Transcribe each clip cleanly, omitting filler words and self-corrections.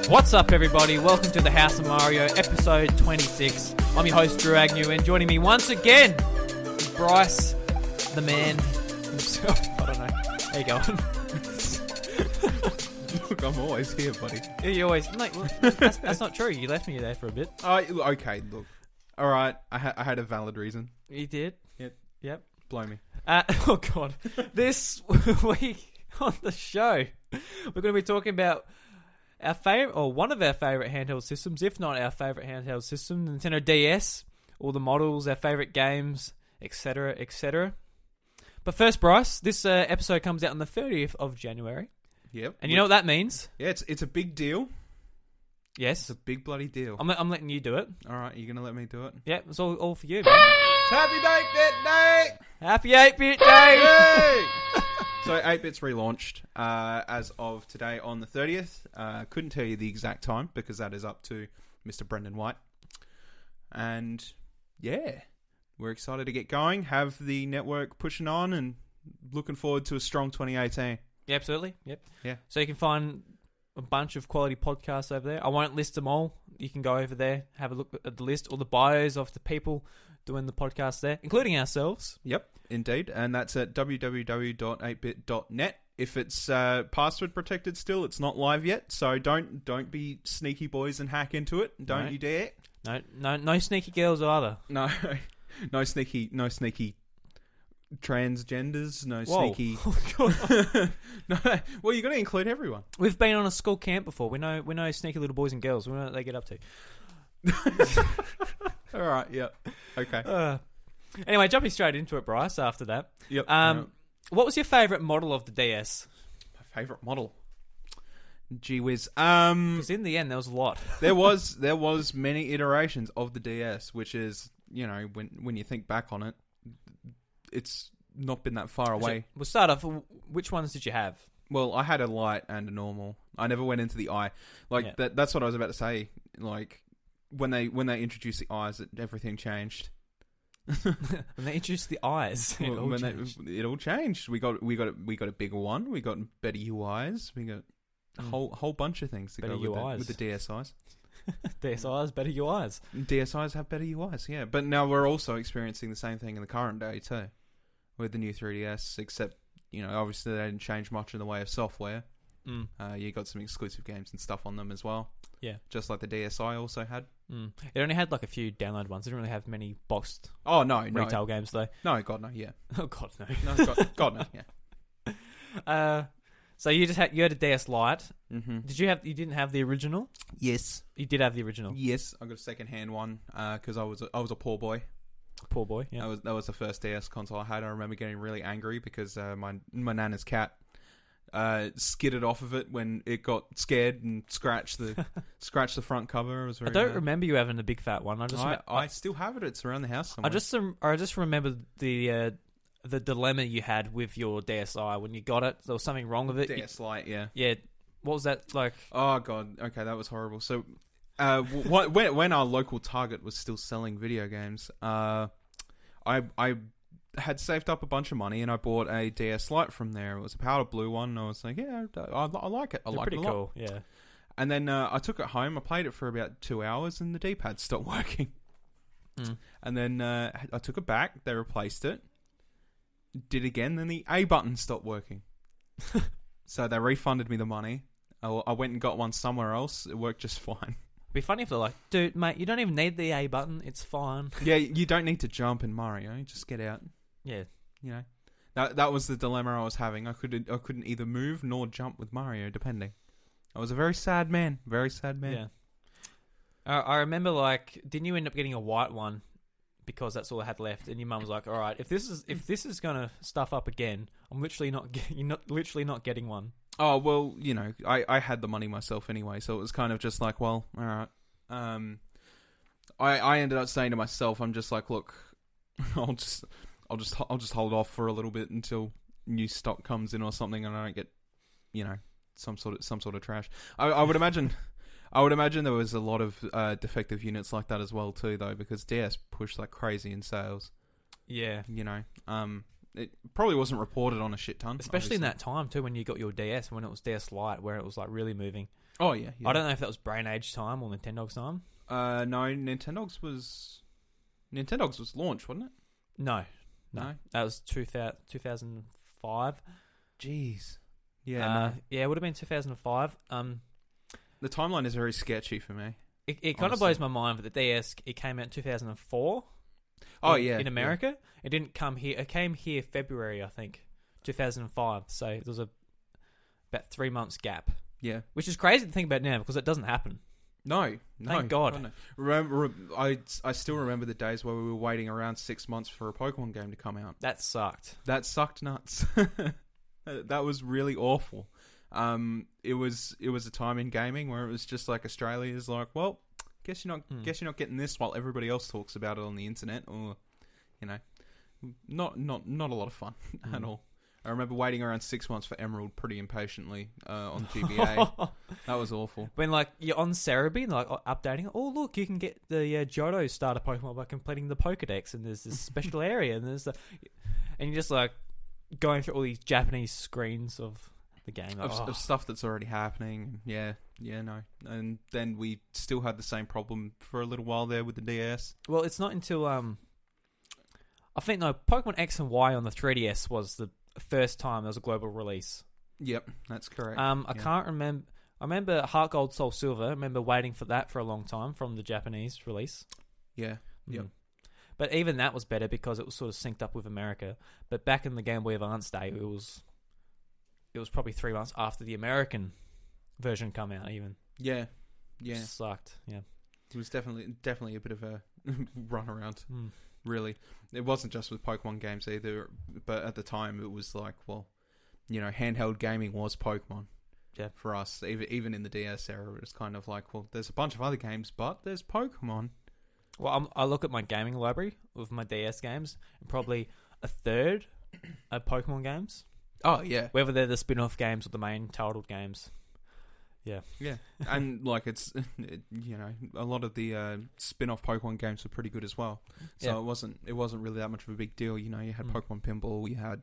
What's up, everybody? Welcome to the House of Mario, episode 26. I'm your host, Drew Agnew, and joining me once again, Bryce, the man himself. I don't know. How you going? Look, I'm always here, buddy. Yeah, you always... Mate, well, that's not true. You left me there for a bit. Okay, look. All right, I had a valid reason. You did? Yep. Blow me. Oh, God. This week on the show, we're going to be talking about our favorite, or one of our favorite handheld systems, if not our favorite handheld system, Nintendo DS, all the models, our favorite games, etc., etc. But first, Bryce, this episode comes out on the 30th of January. Yep. And you know what that means? Yeah, it's a big deal. Yes. It's a big bloody deal. I'm letting you do it. All right, you're going to let me do it? Yeah, it's all for you, man. Happy 8-Bit Day! Happy 8-Bit Day! Yay! So 8-Bit's relaunched as of today on the 30th. Couldn't tell you the exact time because that is up to Mr. Brendan White. And yeah, we're excited to get going, have the network pushing on, and looking forward to a strong 2018. Yeah, absolutely. Yep. Yeah. So you can find a bunch of quality podcasts over there. I won't list them all. You can go over there, have a look at the list, all the bios of the people doing the podcast there, including ourselves. Yep, indeed. And that's at www.8bit.net. If it's password protected still, it's not live yet, so don't be sneaky boys and hack into it. Don't you dare. No sneaky girls either. No sneaky transgenders, no Whoa. sneaky. Oh, God. No, well, you got to include everyone. We've been on a school camp before. We know sneaky little boys and girls. We know what they get up to. All right, yeah, okay. Anyway, jumping straight into it, Bryce. After that, Yep. What was your favourite model of the DS? My favourite model. Gee whiz. Because in the end, there was a lot. there was many iterations of the DS, which is, you know, when you think back on it, it's not been that far away. We'll start off. Which ones did you have? Well, I had a light and a normal. I never went into the eye. Like that's what I was about to say. Like when they introduced the eyes, everything changed. When they introduced the eyes, it all changed. We got a bigger one. We got better UIs. We got a whole bunch of things to better go UIs. with the DSIs. DSIs, better UIs. DSIs have better UIs, yeah. But now we're also experiencing the same thing in the current day too, with the new 3DS. Except, you know, obviously they didn't change much in the way of software. You got some exclusive games and stuff on them as well. Yeah, just like the DSi also had. It only had like a few download ones. It didn't really have many boxed. Retail games though. No, God no, yeah. Oh God no. No, God no, yeah. So you had a DS Lite. Mm-hmm. You didn't have the original? Yes. You did have the original. Yes, I got a second-hand one because I was a poor boy. Poor boy. Yeah. That was the first DS console I had. I remember getting really angry because my nana's cat skidded off of it when it got scared and scratched the front cover. It was very I don't bad. remember you having the big fat one. I still have it. It's around the house somewhere. I just remember the dilemma you had with your DSi when you got it. There was something wrong with it. DS Lite, yeah. Yeah. What was that like? Oh God. Okay, that was horrible. So, when our local Target was still selling video games, I had saved up a bunch of money and I bought a DS Lite from there. It was a powder blue one. And I was like, yeah, I like it. I like it a lot. Cool. Yeah. And then I took it home. I played it for about 2 hours and the D-pad stopped working. And then I took it back. They replaced it. Did again. Then the A button stopped working. So they refunded me the money. I went and got one somewhere else. It worked just fine. It'd be funny if they're like, dude, mate, you don't even need the A button. It's fine. Yeah, you don't need to jump in Mario. Just get out. Yeah. You know, that was the dilemma I was having. I couldn't either move nor jump with Mario, depending. I was a very sad man. Very sad man. Yeah. I remember, like, didn't you end up getting a white one because that's all I had left? And your mum was like, "All right, if this is gonna stuff up again, I'm literally not getting one." Oh well, you know, I had the money myself anyway, so it was kind of just like, well, all right. I ended up saying to myself, I'm just like, look, I'll just hold off for a little bit until new stock comes in or something, and I don't get, you know, some sort of trash. I would imagine I would imagine there was a lot of defective units like that as well too, though, because DS pushed like crazy in sales. Yeah. You know, it probably wasn't reported on a shit ton, Especially in obviously. that time too, when you got your DS, when it was DS Lite, where it was like really moving. Oh yeah, I don't know if that was Brain Age time or Nintendo's time. No, Nintendo's was launched, wasn't it? No. No? That was 2005. Jeez. Yeah. Yeah, it would have been 2005. The timeline is very sketchy for me. It kind of blows my mind that the DS, it came out in 2004. Oh, in, yeah. In America. It didn't come here. It came here February, I think, 2005. So there was about 3 months gap. Yeah. Which is crazy to think about now because it doesn't happen. No. Thank God. No. Remember, I still remember the days where we were waiting around 6 months for a Pokemon game to come out. That sucked. That sucked nuts. That was really awful. It was a time in gaming where it was just like Australia's like, well, guess you're not getting this while everybody else talks about it on the internet, or you know, not a lot of fun at all. I remember waiting around 6 months for Emerald pretty impatiently on GBA. That was awful. When like you're on Cerebi and like updating, oh look, you can get the Johto starter Pokemon by completing the Pokedex, and there's this special area, and and you're just like going through all these Japanese screens of the game of stuff that's already happening. Yeah, no. And then we still had the same problem for a little while there with the DS. Well, it's not until I think Pokemon X and Y on the 3DS was the first time there was a global release. Yep, that's correct. I can't remember. I remember Heart Gold, Soul Silver. I remember waiting for that for a long time from the Japanese release. Yeah. Yep. But even that was better because it was sort of synced up with America. But back in the Game Boy Advance day, it was probably 3 months after the American version come out. Even yeah, sucked. Yeah, it was definitely a bit of a run around. Really, it wasn't just with Pokemon games either. But at the time, it was like, well, you know, handheld gaming was Pokemon. Yeah, for us, even in the DS era, it was kind of like, well, there's a bunch of other games, but there's Pokemon. Well, I look at my gaming library with my DS games, and probably a third are Pokemon games. Oh, yeah. Whether they're the spin-off games or the main titled games. Yeah. Yeah. And, like, you know, a lot of the spin-off Pokemon games were pretty good as well. So it wasn't really that much of a big deal. You know, you had Pokemon Pinball, you had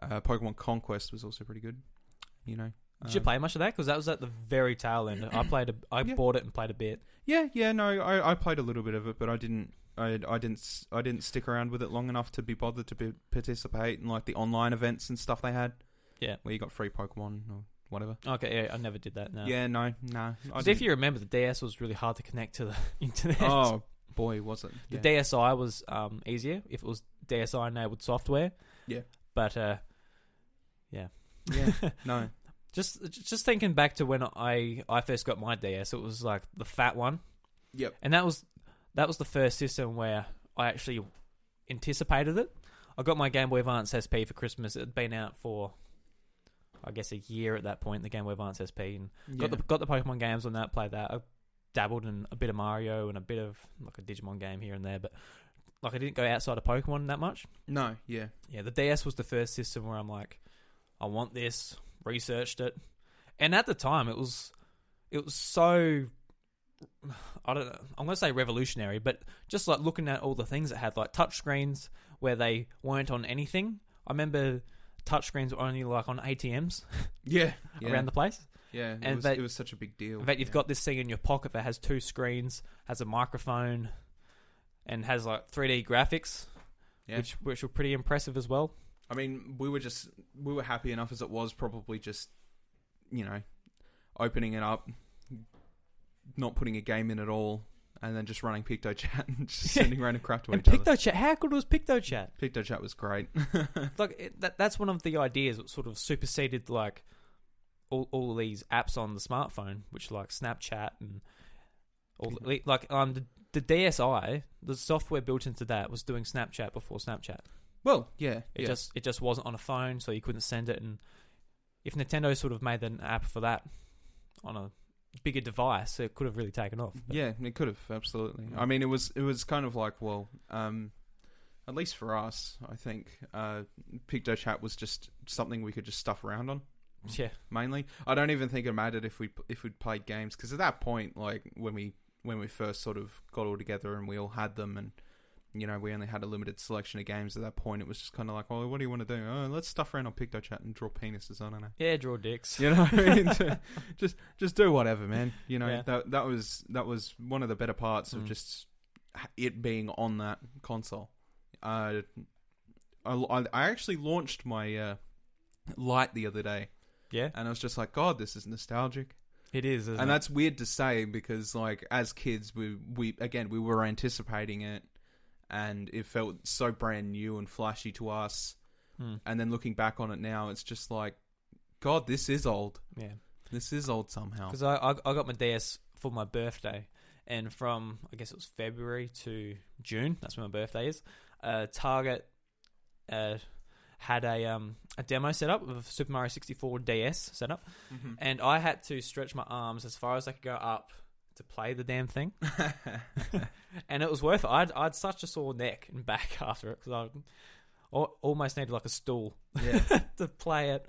Pokemon Conquest was also pretty good, you know. Did you play much of that? Because that was at the very tail end. I bought it and played a bit. Yeah, no, I played a little bit of it, but I didn't stick around with it long enough to be bothered to participate in like the online events and stuff they had. Yeah, where you got free Pokemon or whatever. Okay, yeah, I never did that. No. Yeah, no. Because if you remember, the DS was really hard to connect to the internet. Oh boy, was it? The DSi was easier if it was DSi enabled software. Yeah, but yeah, no. Just thinking back to when I first got my DS, it was like the fat one. Yep. And that was the first system where I actually anticipated it. I got my Game Boy Advance SP for Christmas. It had been out for, I guess, a year at that point, the Game Boy Advance SP. And got the Pokemon games on that, played that. I dabbled in a bit of Mario and a bit of like a Digimon game here and there, but like I didn't go outside of Pokemon that much. No, yeah. Yeah, the DS was the first system where I'm like, I want this. Researched it, and at the time it was so, I don't know, I'm gonna say revolutionary, but just like looking at all the things it had, like touchscreens where they weren't on anything. I remember touchscreens were only like on ATMs around the place. Yeah, it was such a big deal. In fact, you've got this thing in your pocket that has 2 screens, has a microphone, and has like 3D graphics, which were pretty impressive as well. I mean, we were happy enough as it was, probably just, you know, opening it up, not putting a game in at all, and then just running PictoChat and just sending random crap to each other. PictoChat, how good was PictoChat? PictoChat was great. Like that's one of the ideas that sort of superseded like all these apps on the smartphone, which like Snapchat and all like the DSi, the software built into that was doing Snapchat before Snapchat. Well, yeah. It just wasn't on a phone, so you couldn't send it. And if Nintendo sort of made an app for that on a bigger device, it could have really taken off. But. Yeah, it could have, absolutely. I mean, it was kind of like, well, at least for us, I think PictoChat was just something we could just stuff around on. Yeah. mainly. I don't even think it mattered if we'd played games, because at that point, like when we first sort of got all together and we all had them, and you know, we only had a limited selection of games at that point. It was just kind of like, well, what do you want to do? Oh, let's stuff around on PictoChat and draw penises. I don't know. Yeah, draw dicks. You know, what I mean? just do whatever, man. You know, Yeah. that was one of the better parts of just it being on that console. I actually launched my Lite the other day. Yeah. And I was just like, God, this is nostalgic. It is, isn't And it? that's weird to say, because like as kids we were anticipating it, and it felt so brand new and flashy to us. And then looking back on it now, it's just like, God, this is old. Yeah. This is old somehow. Because I got my DS for my birthday, and from, I guess it was February to June, that's when my birthday is, Target had a demo set up of Super Mario 64 DS set up, and I had to stretch my arms as far as I could go up to play the damn thing. And it was worth it. I'd such a sore neck and back after it, because I almost needed like a stool to play it.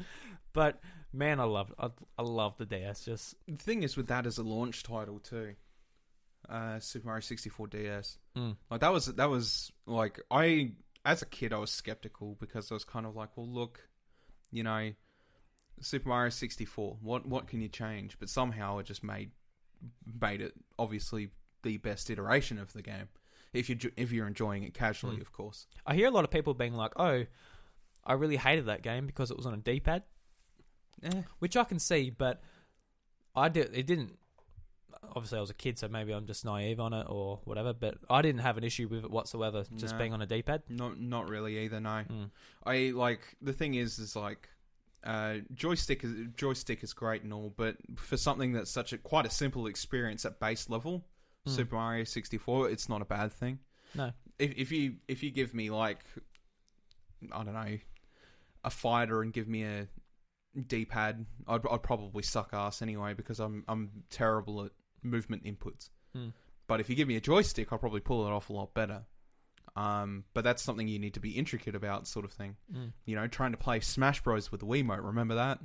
But man, I loved it. I love the DS. Just The thing is with that as a launch title too, Super Mario 64 DS. Like that was like, as a kid I was skeptical, because I was kind of like, well, look, you know, Super Mario 64. What can you change? But somehow it just made it obviously the best iteration of the game, if you're enjoying it casually, of course. I hear a lot of people being like, "Oh, I really hated that game because it was on a D-pad," which I can see, but it didn't. Obviously, I was a kid, so maybe I'm just naive on it or whatever. But I didn't have an issue with it whatsoever, just being on a D-pad. Not really either. No, I like, the thing is like, joystick is great and all, but for something that's quite a simple experience at base level, Super Mario 64, it's not a bad thing. No, if you give me like, I don't know, a fighter and give me a D-pad, I'd probably suck ass anyway, because I'm terrible at movement inputs. But if you give me a joystick, I'll probably pull it off a lot better. But that's something you need to be intricate about, sort of thing. You know, trying to play Smash Bros with the Wiimote, remember that?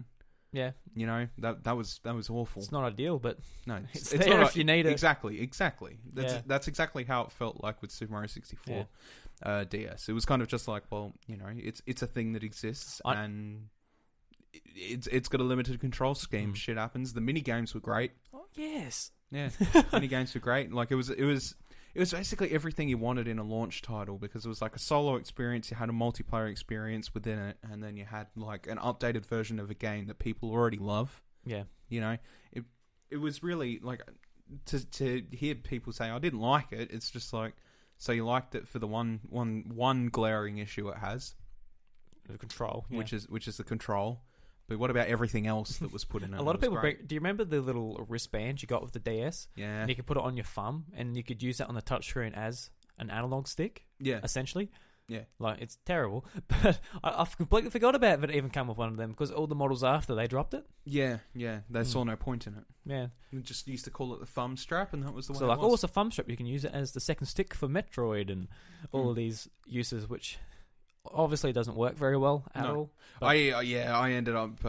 Yeah. You know, that was awful. It's not ideal, but no, it's there if you need it. Exactly. That's exactly how it felt like with Super Mario 64 DS. It was kind of just like, well, you know, it's a thing that exists, and it's got a limited control scheme. Shit happens. The mini games were great. Oh, yes. Yeah, mini games were great. Like it was basically everything you wanted in a launch title, because it was like a solo experience, you had a multiplayer experience within it, and then you had like an updated version of a game that people already love. Yeah, you know, it was really like, to hear people say I didn't like it. It's just like, so you liked it for the one glaring issue it has, the control, which is the control. But what about everything else that was put in it? A lot of people do you remember the little wristband you got with the DS? Yeah. And you could put it on your thumb, and you could use that on the touchscreen as an analog stick. Yeah. Essentially. Yeah. Like, it's terrible. But I've completely forgot about it even come with one of them, because all the models after, they dropped it. Yeah. They saw no point in it. Yeah. We just used to call it the thumb strap, and that was the way so it like, was. it's a thumb strap. You can use it as the second stick for Metroid and all of these uses, which obviously doesn't work very well at all. But I ended up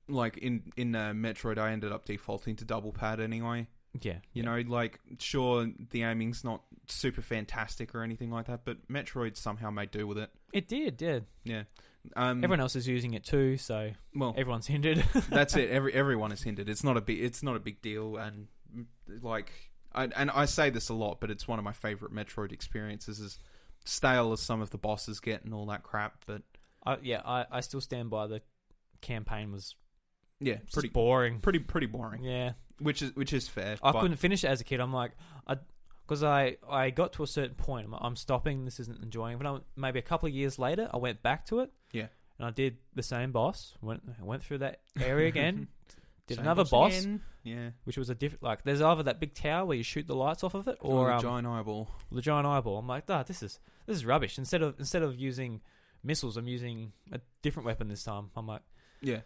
like in Metroid, I ended up defaulting to double pad anyway. Yeah, you know, like, sure, the aiming's not super fantastic or anything like that, but Metroid somehow made do with it. It did, yeah. Everyone else is using it too, so everyone's hindered. That's it. Everyone is hindered. It's not a big deal, and like, I say this a lot, but it's one of my favorite Metroid experiences. As stale as some of the bosses get and all that crap, but I still stand by the campaign was pretty boring, pretty boring. Yeah, which is fair. I couldn't finish it as a kid. I'm like, because I got to a certain point. I'm stopping. This isn't enjoying. But maybe a couple of years later, I went back to it. Yeah, and I did the same boss. Went through that area again. Did same another boss again. Yeah, which was a different. Like, there's either that big tower where you shoot the lights off of it, or the giant eyeball. The giant eyeball. I'm like, this is rubbish. Instead of using missiles, I'm using a different weapon this time. I'm like, yeah.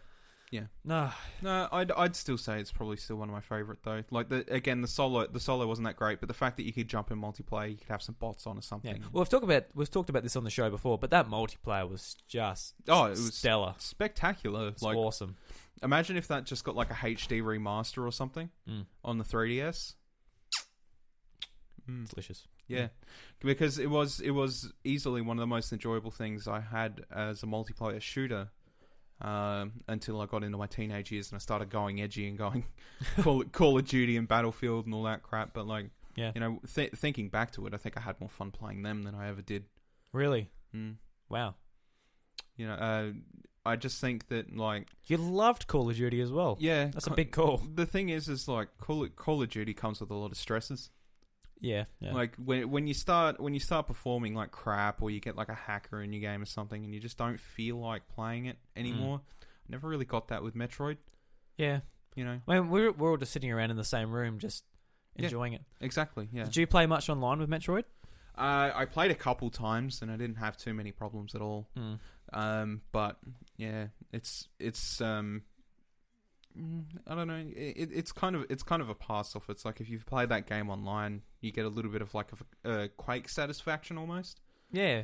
Yeah. No. No, I'd still say it's probably still one of my favorite though. Like the solo wasn't that great, but the fact that you could jump in multiplayer, you could have some bots on or something. Yeah. Well, we've talked about this on the show before, but that multiplayer was just it was stellar, spectacular. It's awesome. Imagine if that just got like a HD remaster or something on the 3DS. Delicious. Yeah, because it was easily one of the most enjoyable things I had as a multiplayer shooter. Until I got into my teenage years and I started going edgy and going Call of Duty and Battlefield and all that crap. But thinking back to it, I think I had more fun playing them than I ever did. Really? Wow. I just think that you loved Call of Duty as well. Yeah, that's a big call. The thing is like Call of Duty comes with a lot of stresses. Yeah. Like when you start performing like crap, or you get like a hacker in your game or something, and you just don't feel like playing it anymore. Never really got that with Metroid. Yeah, I mean, we're all just sitting around in the same room, just enjoying it. Exactly. Yeah. Did you play much online with Metroid? I played a couple times, and I didn't have too many problems at all. But yeah, it's I don't know. It's kind of a pass off. It's like if you've played that game online, you get a little bit of like a Quake satisfaction almost. Yeah.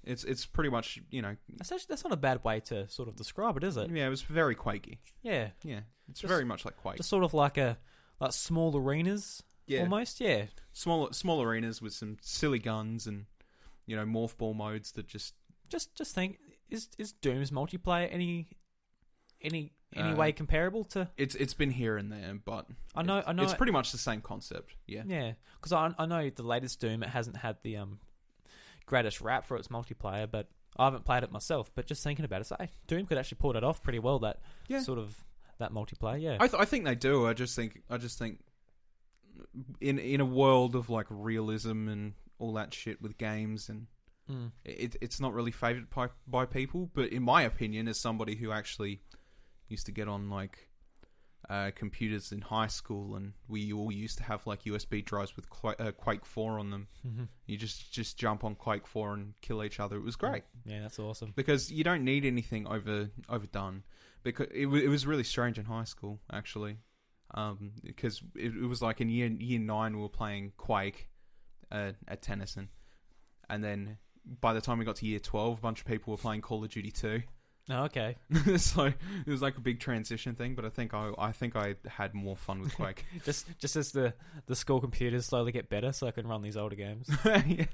It's pretty much That's not a bad way to sort of describe it, is it? Yeah, it was very Quakey. Yeah. It's very much like Quake. Just sort of like small arenas. Yeah. Almost. Yeah. Small arenas with some silly guns and morph ball modes that just think is Doom's multiplayer any way comparable to? It's been here and there, but I know it's pretty much the same concept. Yeah, because I know the latest Doom, it hasn't had the greatest rap for its multiplayer, but I haven't played it myself. But just thinking about it, Doom could actually pull that off pretty well. That sort of that multiplayer. Yeah, I think they do. I just think in a world of like realism and all that shit with games and. It's not really favoured by people, but in my opinion, as somebody who actually used to get on like computers in high school, and we all used to have like USB drives with Quake 4 on them. You just jump on Quake 4 and kill each other. It was great. Yeah, that's awesome. Because you don't need anything overdone. Because it was really strange in high school actually, because it was like in year 9 we were playing Quake at Tennyson, and then by the time we got to year 12, a bunch of people were playing Call of Duty 2. Oh, okay. So it was like a big transition thing, but I think I had more fun with Quake. just as the school computers slowly get better, so I can run these older games. Yeah,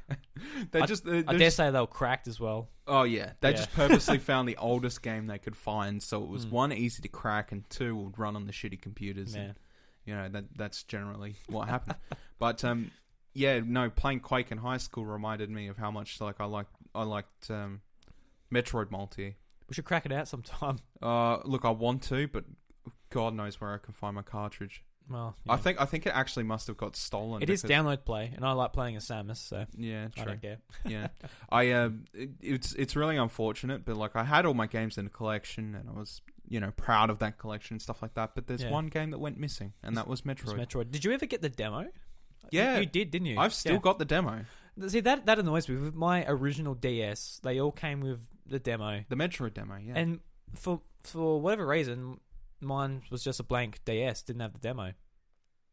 I dare say they were cracked as well. Oh yeah, they just purposely found the oldest game they could find, so it was one, easy to crack, and two, would run on the shitty computers. Man. And, that's generally what happened. But yeah, no, playing Quake in high school reminded me of how much like I liked Metroid multi. We should crack it out sometime. Look, I want to, but God knows where I can find my cartridge. Well, I think it actually must have got stolen. It is download play, and I like playing as Samus, so yeah, true. I don't care. Yeah, it's really unfortunate, but like I had all my games in a collection, and I was proud of that collection and stuff like that. But there's one game that went missing, and that was Metroid. Did you ever get the demo? Yeah, you did, didn't you? I've still got the demo. See, that annoys me. With my original DS, they all came with the demo. The Metroid demo, yeah. And for whatever reason, mine was just a blank DS, didn't have the demo.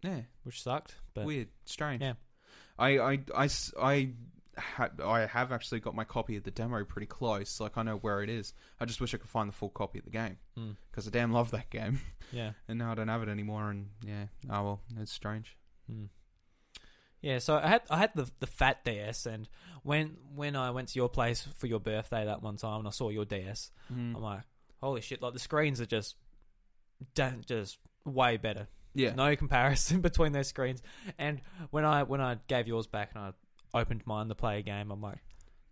Yeah. Which sucked. But weird. Strange. Yeah. I have actually got my copy of the demo pretty close. Like, I know where it is. I just wish I could find the full copy of the game. Because I damn love that game. Yeah. And now I don't have it anymore, and yeah. Oh, well, it's strange. Yeah, so I had the fat DS, and when I went to your place for your birthday that one time and I saw your DS, I'm like, holy shit, like the screens are just way better. Yeah. No comparison between those screens. And when I gave yours back and I opened mine to play a game, I'm like,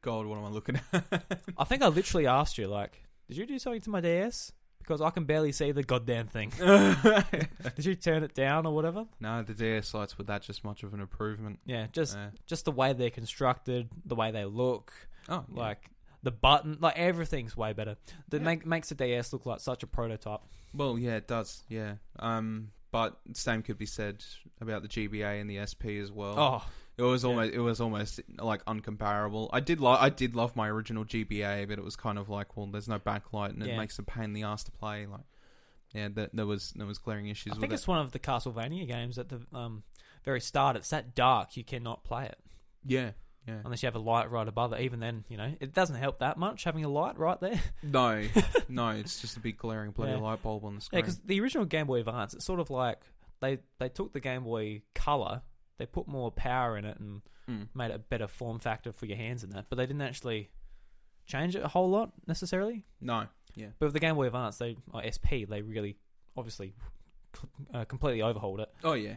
God, what am I looking at? I think I literally asked you, like, did you do something to my DS? Because I can barely see the goddamn thing. Did you turn it down or whatever? No, the DS lights were that just much of an improvement. Yeah, just the way they're constructed, the way they look. Oh, yeah. Like the button, like everything's way better. That makes the DS look like such a prototype. Well, yeah, it does. Yeah. But same could be said about the GBA and the SP as well. Oh, it was almost like uncomparable. I did love my original GBA, but it was kind of like, well, there's no backlight and it makes a pain in the ass to play. Like, there was glaring issues I with think it. it's one of the Castlevania games at the very start. It's that dark you cannot play it. Yeah. Unless you have a light right above it. Even then, it doesn't help that much having a light right there. No, it's just a big glaring bloody light bulb on the screen. Yeah, because the original Game Boy Advance, it's sort of like they took the Game Boy Color, they put more power in it and made it a better form factor for your hands and that, but they didn't actually change it a whole lot necessarily. No, yeah. But with the Game Boy Advance, SP, they really obviously completely overhauled it. Oh yeah.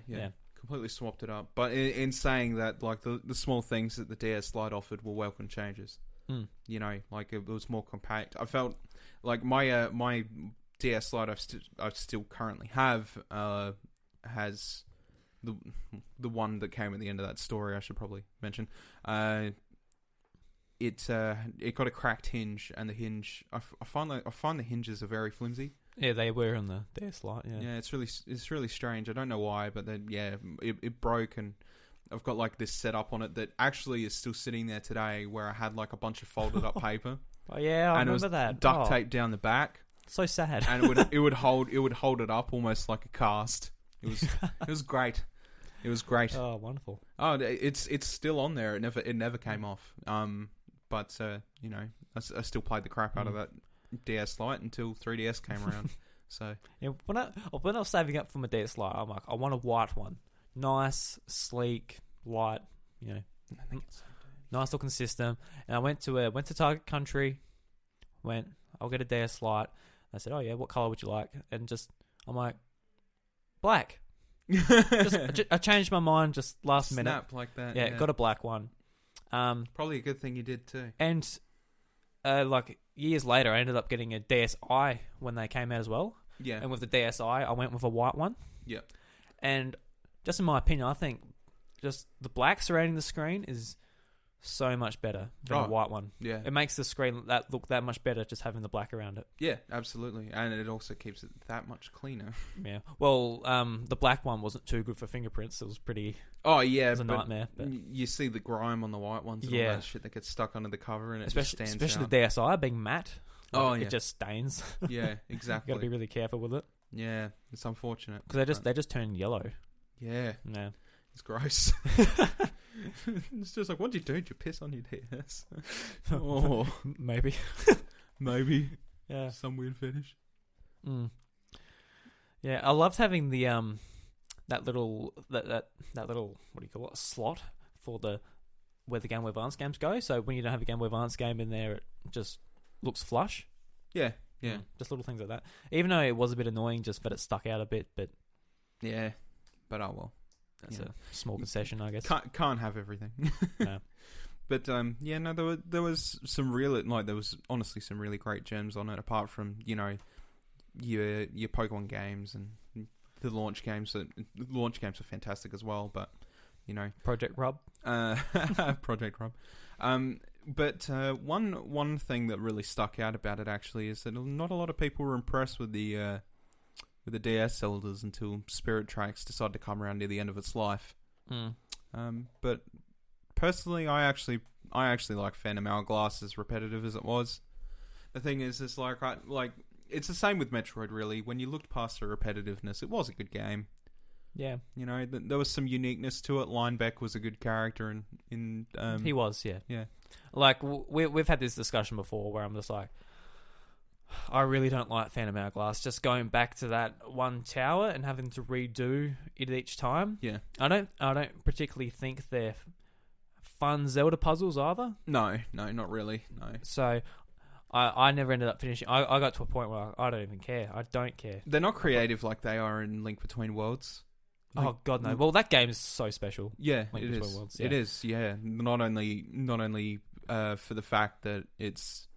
Completely swapped it up. But in saying that, like the small things that the DS Lite offered were welcome changes. Like it was more compact. I felt like my DS Lite I still currently have has the one that came at the end of that story. I should probably mention. It got a cracked hinge, and the hinge I find the hinges are very flimsy. Yeah, they were on the DS Lite. Yeah, it's really strange. I don't know why, but then it broke, and I've got like this setup on it that actually is still sitting there today, where I had like a bunch of folded up paper. Oh yeah, I remember that. Duct taped down the back. So sad. And it would hold it up almost like a cast. It was great. It was great. Oh, wonderful. Oh, it's still on there. It never came off. But I still played the crap out of that DS Lite until 3DS came around. So yeah, when I was saving up for my DS Lite, I'm like, I want a white one, nice, sleek, light, nice looking system. And I went to Target Country, I'll get a DS Lite. I said, oh yeah, what color would you like? And I'm like, black. I changed my mind just last minute. Snap like that. Yeah, got a black one. Probably a good thing you did too. And like years later, I ended up getting a DSi when they came out as well. Yeah. And with the DSi, I went with a white one. Yeah. And just in my opinion, I think just the black surrounding the screen is so much better than a white one. Yeah. It makes the screen look that much better just having the black around it. Yeah, absolutely. And it also keeps it that much cleaner. Yeah. Well, the black one wasn't too good for fingerprints. It was pretty... Oh, yeah. It was a nightmare. But you see the grime on the white ones and all that shit that gets stuck under the cover and it just stands especially out. the DSi being matte. Like, It just stains. Yeah, exactly. You got to be really careful with it. Yeah, it's unfortunate. Because they just turn yellow. Yeah. No. It's gross. It's just like, what do you do? Did you piss on your DS? Oh, maybe. Maybe. Yeah. Some weird fetish. Yeah, I loved having the that little what do you call it? A slot for where the Game Boy Advance games go. So when you don't have a Game Boy Advance game in there, it just looks flush. Yeah. Just little things like that. Even though it was a bit annoying, just that it stuck out a bit, but yeah. But oh well. That's a small concession, I guess. Can't have everything. No. But there was honestly some really great gems on it. Apart from your Pokemon games and the launch games. The launch games are fantastic as well. But Project Rub. Project Rub. But one thing that really stuck out about it actually is that not a lot of people were impressed with the DS Zeldas until Spirit Tracks decided to come around near the end of its life. But personally, I actually like Phantom Hourglass, as repetitive as it was. The thing is, it's like it's the same with Metroid. Really, when you looked past the repetitiveness, it was a good game. Yeah, there was some uniqueness to it. Linebeck was a good character, in he was. Yeah. Like we've had this discussion before, where I'm just like, I really don't like Phantom Hourglass. Just going back to that one tower and having to redo it each time. Yeah, I don't particularly think they're fun Zelda puzzles either. No, not really. No. So I never ended up finishing. I got to a point where I don't even care. I don't care. They're not creative like they are in Link Between Worlds. Oh God, no! Well, that game is so special. Yeah, Link it Between is. Worlds, yeah. It is. Yeah, not only for the fact that it's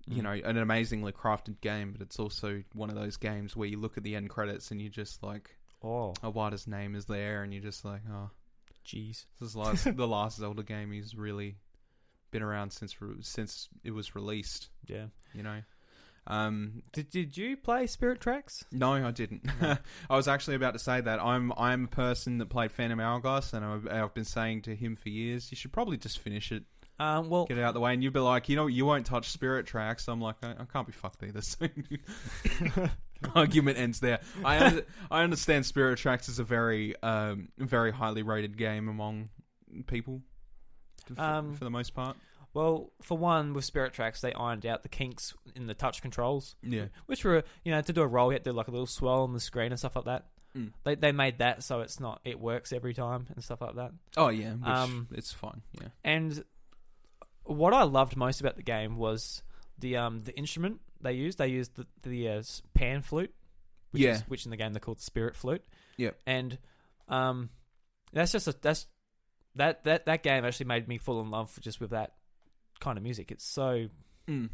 an amazingly crafted game, but it's also one of those games where you look at the end credits and you just like, Iwata's name is there, and you're just like, oh, jeez, this is the last Zelda game he's really been around since it was released. Yeah, Did you play Spirit Tracks? No, I didn't. No. I was actually about to say that I'm a person that played Phantom Hourglass, and I've been saying to him for years, you should probably just finish it. Well, get it out of the way, and you'd be like, you won't touch Spirit Tracks. I'm like, I can't be fucked either. So argument ends there. I understand Spirit Tracks is a very very highly rated game among people for the most part. Well, for one, with Spirit Tracks, they ironed out the kinks in the touch controls. Yeah. Which were, to do a roll, you had to do like a little swirl on the screen and stuff like that. They made that so it works every time and stuff like that. Oh, yeah. Which it's fine, yeah. And what I loved most about the game was the instrument they used. They used the pan flute, which in the game they're called Spirit Flute. Yeah. And that game actually made me fall in love just with that kind of music. It's so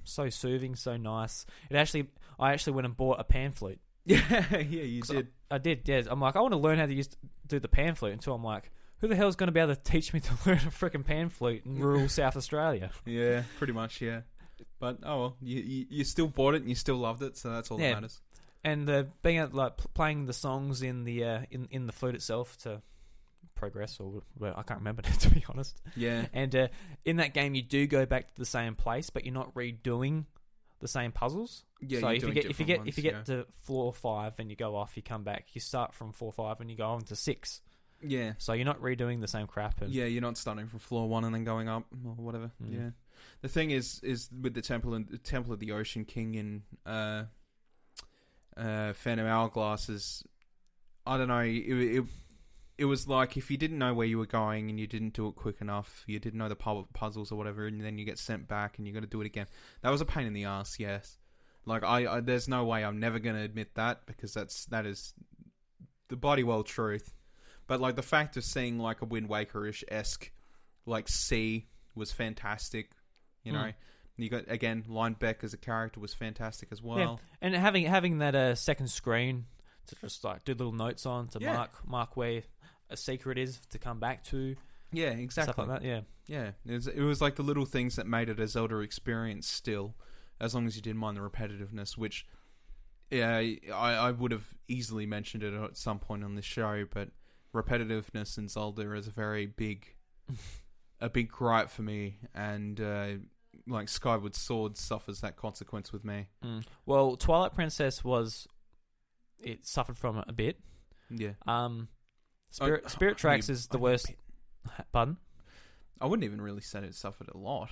soothing, so nice. I actually went and bought a pan flute. Yeah, you did. I did, yeah. I'm like, I want to learn how to do the pan flute until I'm like, who the hell is going to be able to teach me to learn a freaking pan flute in rural South Australia? Yeah, pretty much, yeah. But, oh well, you still bought it and you still loved it, so that's all that matters. And being able, like, playing the songs in the in the flute itself to progress, or I can't remember to be honest. Yeah. And in that game, you do go back to the same place, but you're not redoing the same puzzles. Yeah. So if you get to floor 5 and you go off, you come back. You start from floor 5 and you go on to 6. Yeah. So you're not redoing the same crap. Yeah, you're not starting from floor 1 and then going up or whatever. Yeah. The thing is with the Temple of the Ocean King in Phantom Hourglass is, I don't know. It was like if you didn't know where you were going and you didn't do it quick enough, you didn't know the puzzles or whatever, and then you get sent back and you got to do it again. That was a pain in the ass, yes. Like I there's no way I'm never going to admit that, because that is the bloody well truth. But like the fact of seeing like a Wind Waker-ish-esque like sea was fantastic. You know, you got again Linebeck as a character was fantastic as well. Yeah. And having that second screen to just like do little notes on to mark where a secret is to come back to. Yeah, exactly. Stuff like that. Yeah, yeah. It was like the little things that made it a Zelda experience still, as long as you didn't mind the repetitiveness. Which, yeah, I would have easily mentioned it at some point on this show, but repetitiveness in Zelda is a very big, gripe for me, and like Skyward Sword suffers that consequence with me. Well, Twilight Princess it suffered from it a bit. Yeah. Spirit Tracks is the worst. Pardon? I wouldn't even really say it suffered a lot.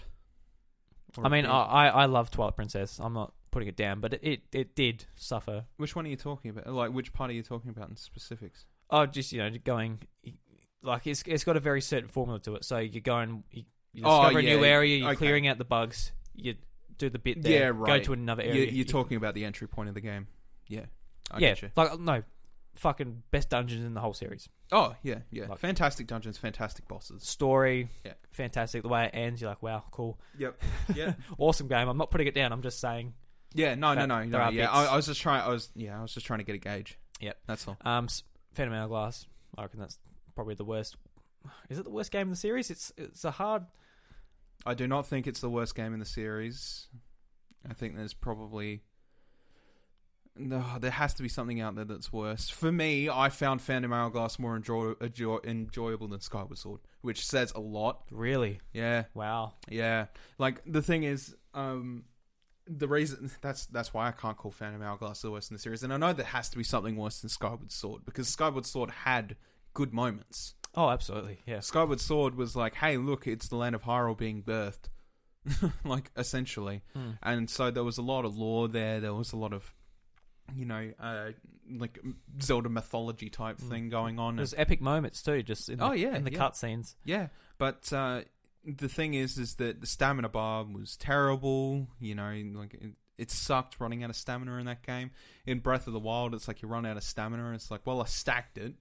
I mean, I love Twilight Princess. I'm not putting it down, but it did suffer. Which one are you talking about? Like, which part are you talking about in specifics? Oh, just going like it's got a very certain formula to it. So you go and you discover a new area. You're clearing out the bugs. You do the bit there. Yeah, right. Go to another area. You're talking about the entry point of the game. Yeah. I yeah. Get you. Like no, fucking best dungeons in the whole series. Oh yeah. Like, fantastic dungeons, fantastic bosses. Story. Yeah. Fantastic. The way it ends, you're like, wow, cool. Yep. Yeah. Awesome game. I'm not putting it down. I'm just saying. Yeah. No. Yeah. I was just trying to get a gauge. Yep. That's all. Phantom Hourglass. I reckon that's probably the worst. Is it the worst game in the series? It's a hard. I do not think it's the worst game in the series. I think there's probably. No, there has to be something out there that's worse. For me, I found Phantom Hourglass more enjoyable than Skyward Sword, which says a lot. Really? Yeah. Wow. Yeah. Like, the thing is, the reason... That's why I can't call Phantom Hourglass the worst in the series. And I know there has to be something worse than Skyward Sword, because Skyward Sword had good moments. Oh, absolutely, yeah. Skyward Sword was like, hey, look, it's the land of Hyrule being birthed. Like, essentially. And so there was a lot of lore there. There was a lot of... like Zelda mythology type thing going on. There's epic moments too, just in the cutscenes. Yeah, but the thing is that the stamina bar was terrible. Like it sucked running out of stamina in that game. In Breath of the Wild, it's like you run out of stamina, and it's like, well, I stacked it.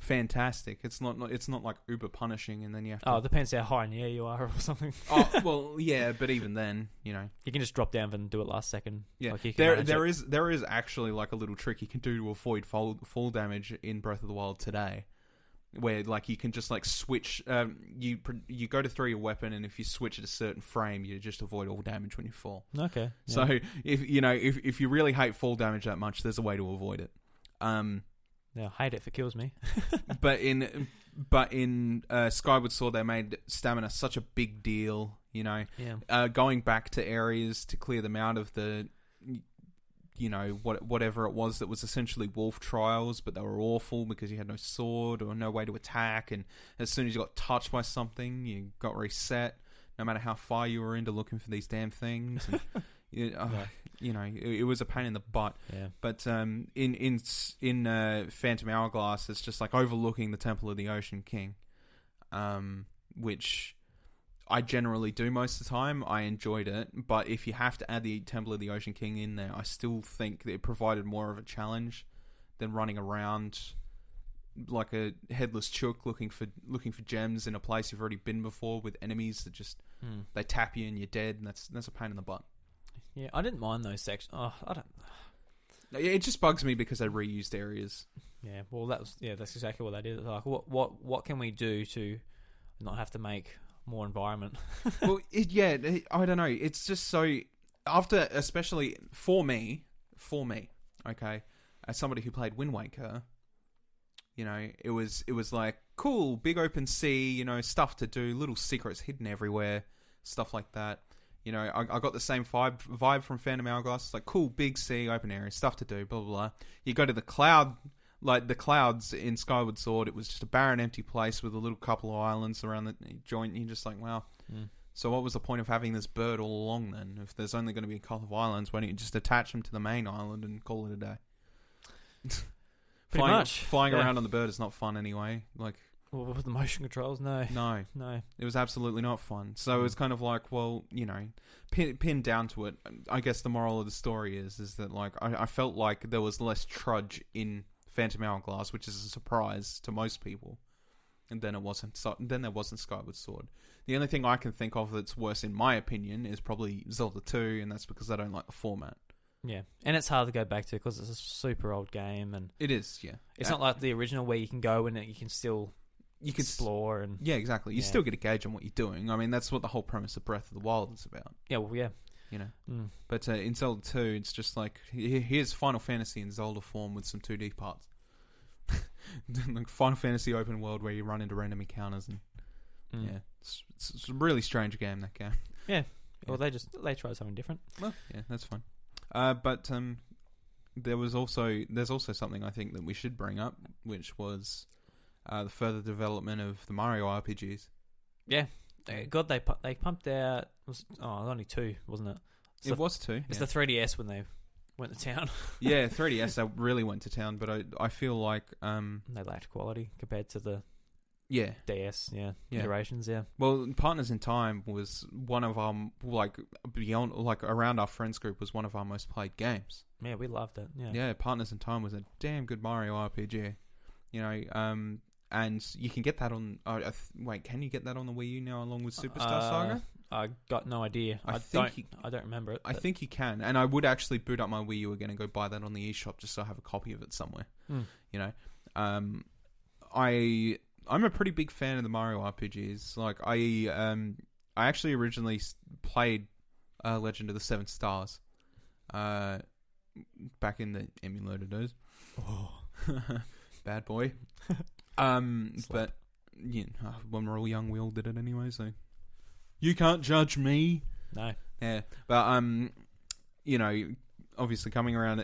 Fantastic. It's not like uber punishing, and then you have to... Oh, it depends how high in the air you are or something. Oh, well, yeah, but even then, you can just drop down and do it last second. Yeah, like there is actually like a little trick you can do to avoid fall damage in Breath of the Wild today, where like you can just like switch. You go to throw your weapon, and if you switch at a certain frame, you just avoid all damage when you fall. Okay. Yeah. So if you really hate fall damage that much, there's a way to avoid it. Yeah, I hate it if it kills me. but in Skyward Sword, they made stamina such a big deal. Yeah. Going back to areas to clear them out of the whatever it was that was essentially wolf trials, but they were awful because you had no sword or no way to attack, and as soon as you got touched by something, you got reset, no matter how far you were into looking for these damn things. And, it was a pain in the butt. Yeah. But in Phantom Hourglass, it's just like overlooking the Temple of the Ocean King, which I generally do most of the time. I enjoyed it, but if you have to add the Temple of the Ocean King in there, I still think that it provided more of a challenge than running around like a headless chook looking for gems in a place you've already been before with enemies that just they tap you and you're dead, and that's a pain in the butt. Yeah, I didn't mind those sections. Oh, I don't. It just bugs me because they reused areas. Yeah, well, that's exactly what they did. Like, what can we do to not have to make more environment? Well, I don't know. It's just so after, especially for me, okay, as somebody who played Wind Waker, it was like cool, big open sea, stuff to do, little secrets hidden everywhere, stuff like that. I got the same vibe from Phantom Hourglass. It's like cool, big sea, open area, stuff to do, blah blah blah. You go to the clouds in Skyward Sword. It was just a barren, empty place with a little couple of islands around the joint. And you're just like, wow. So what was the point of having this bird all along then? If there's only going to be a couple of islands, why don't you just attach them to the main island and call it a day? Flying around on the bird is not fun anyway. Like, well, with the motion controls, no, it was absolutely not fun. So it's kind of like, well, pinned down to it. I guess the moral of the story is that like I felt like there was less trudge in Phantom Hourglass, which is a surprise to most people. And then there wasn't Skyward Sword. The only thing I can think of that's worse, in my opinion, is probably Zelda 2, and that's because I don't like the format. Yeah, and it's hard to go back to because it's a super old game, and it is. Yeah, it's not like the original where you can go and you can still explore and exactly. You still get a gauge on what you're doing. I mean, that's what the whole premise of Breath of the Wild is about. Yeah, well, yeah. But in Zelda 2, it's just like here's Final Fantasy in Zelda form with some 2D parts. Like Final Fantasy open world where you run into random encounters and it's a really strange game, that game. Yeah. Well, they tried something different. Well, yeah, that's fine. But there's also something I think that we should bring up, which was the further development of the Mario RPGs. Yeah. God, they pumped out. Only 2, wasn't it? It was 2. It's the 3DS when they went to town. Yeah, 3DS they really went to town, but I feel like they lacked quality compared to the DS iterations. Yeah. Well, Partners in Time was one of our around our friends group was one of our most played games. Yeah, we loved it. Yeah. Yeah, Partners in Time was a damn good Mario RPG. And you can get that on. Can you get that on the Wii U now, along with Superstar Saga? I got no idea. I don't remember it. I think you can, and I would actually boot up my Wii U again and go buy that on the eShop just so I have a copy of it somewhere. I'm a pretty big fan of the Mario RPGs. Like I actually originally played Legend of the Seven Stars, back in the emulator days. Oh, bad boy. But when we're all young, we all did it anyway. So you can't judge me. No. Yeah, but obviously coming along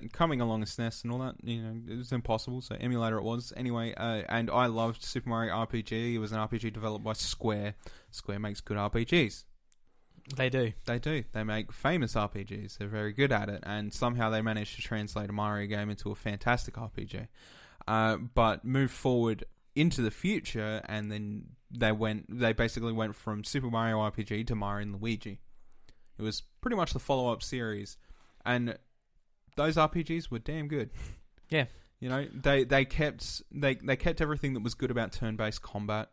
a SNES and all that, it was impossible. So emulator it was anyway. And I loved Super Mario RPG. It was an RPG developed by Square. Square makes good RPGs. They do. They make famous RPGs. They're very good at it, and somehow they managed to translate a Mario game into a fantastic RPG. But moved forward into the future, and then they basically went from Super Mario RPG to Mario and Luigi. It was pretty much the follow-up series, and those RPGs were damn good. Yeah. They kept everything that was good about turn-based combat.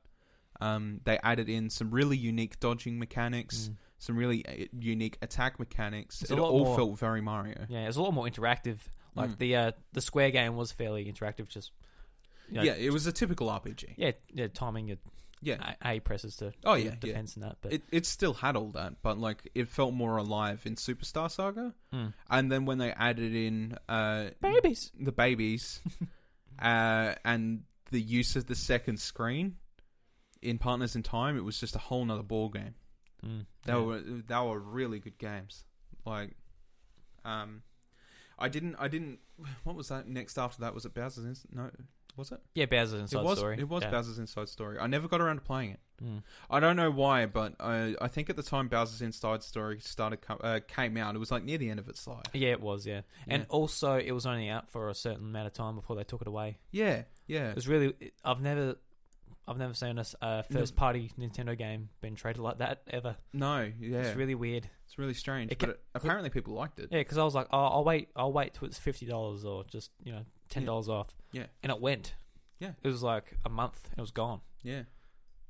They added in some really unique dodging mechanics, some really unique attack mechanics. It all felt very Mario. Yeah, it was a lot more interactive. Like the Square game was fairly interactive. Just it was a typical RPG. Yeah, timing your A presses to defense and that. But it still had all that, but like it felt more alive in Superstar Saga. And then when they added in the babies, and the use of the second screen in Partners in Time, it was just a whole nother ball game. They were really good games. Like, I didn't. What was that next after that? Was it Bowser's No, was it? Yeah, Bowser's Inside Story. It was yeah. Bowser's Inside Story. I never got around to playing it. Mm. I don't know why, but I think at the time Bowser's Inside Story came out, it was like near the end of its life. Yeah, it was. Yeah, and also it was only out for a certain amount of time before they took it away. Yeah. It was really. I've never seen a first party Nintendo game been treated like that ever. No, yeah, it's really weird. It's really strange, but apparently people liked it. Yeah, because I was like, oh, I'll wait till it's $50 or just $10 off. Yeah, and it went. Yeah, it was like a month. And it was gone. Yeah,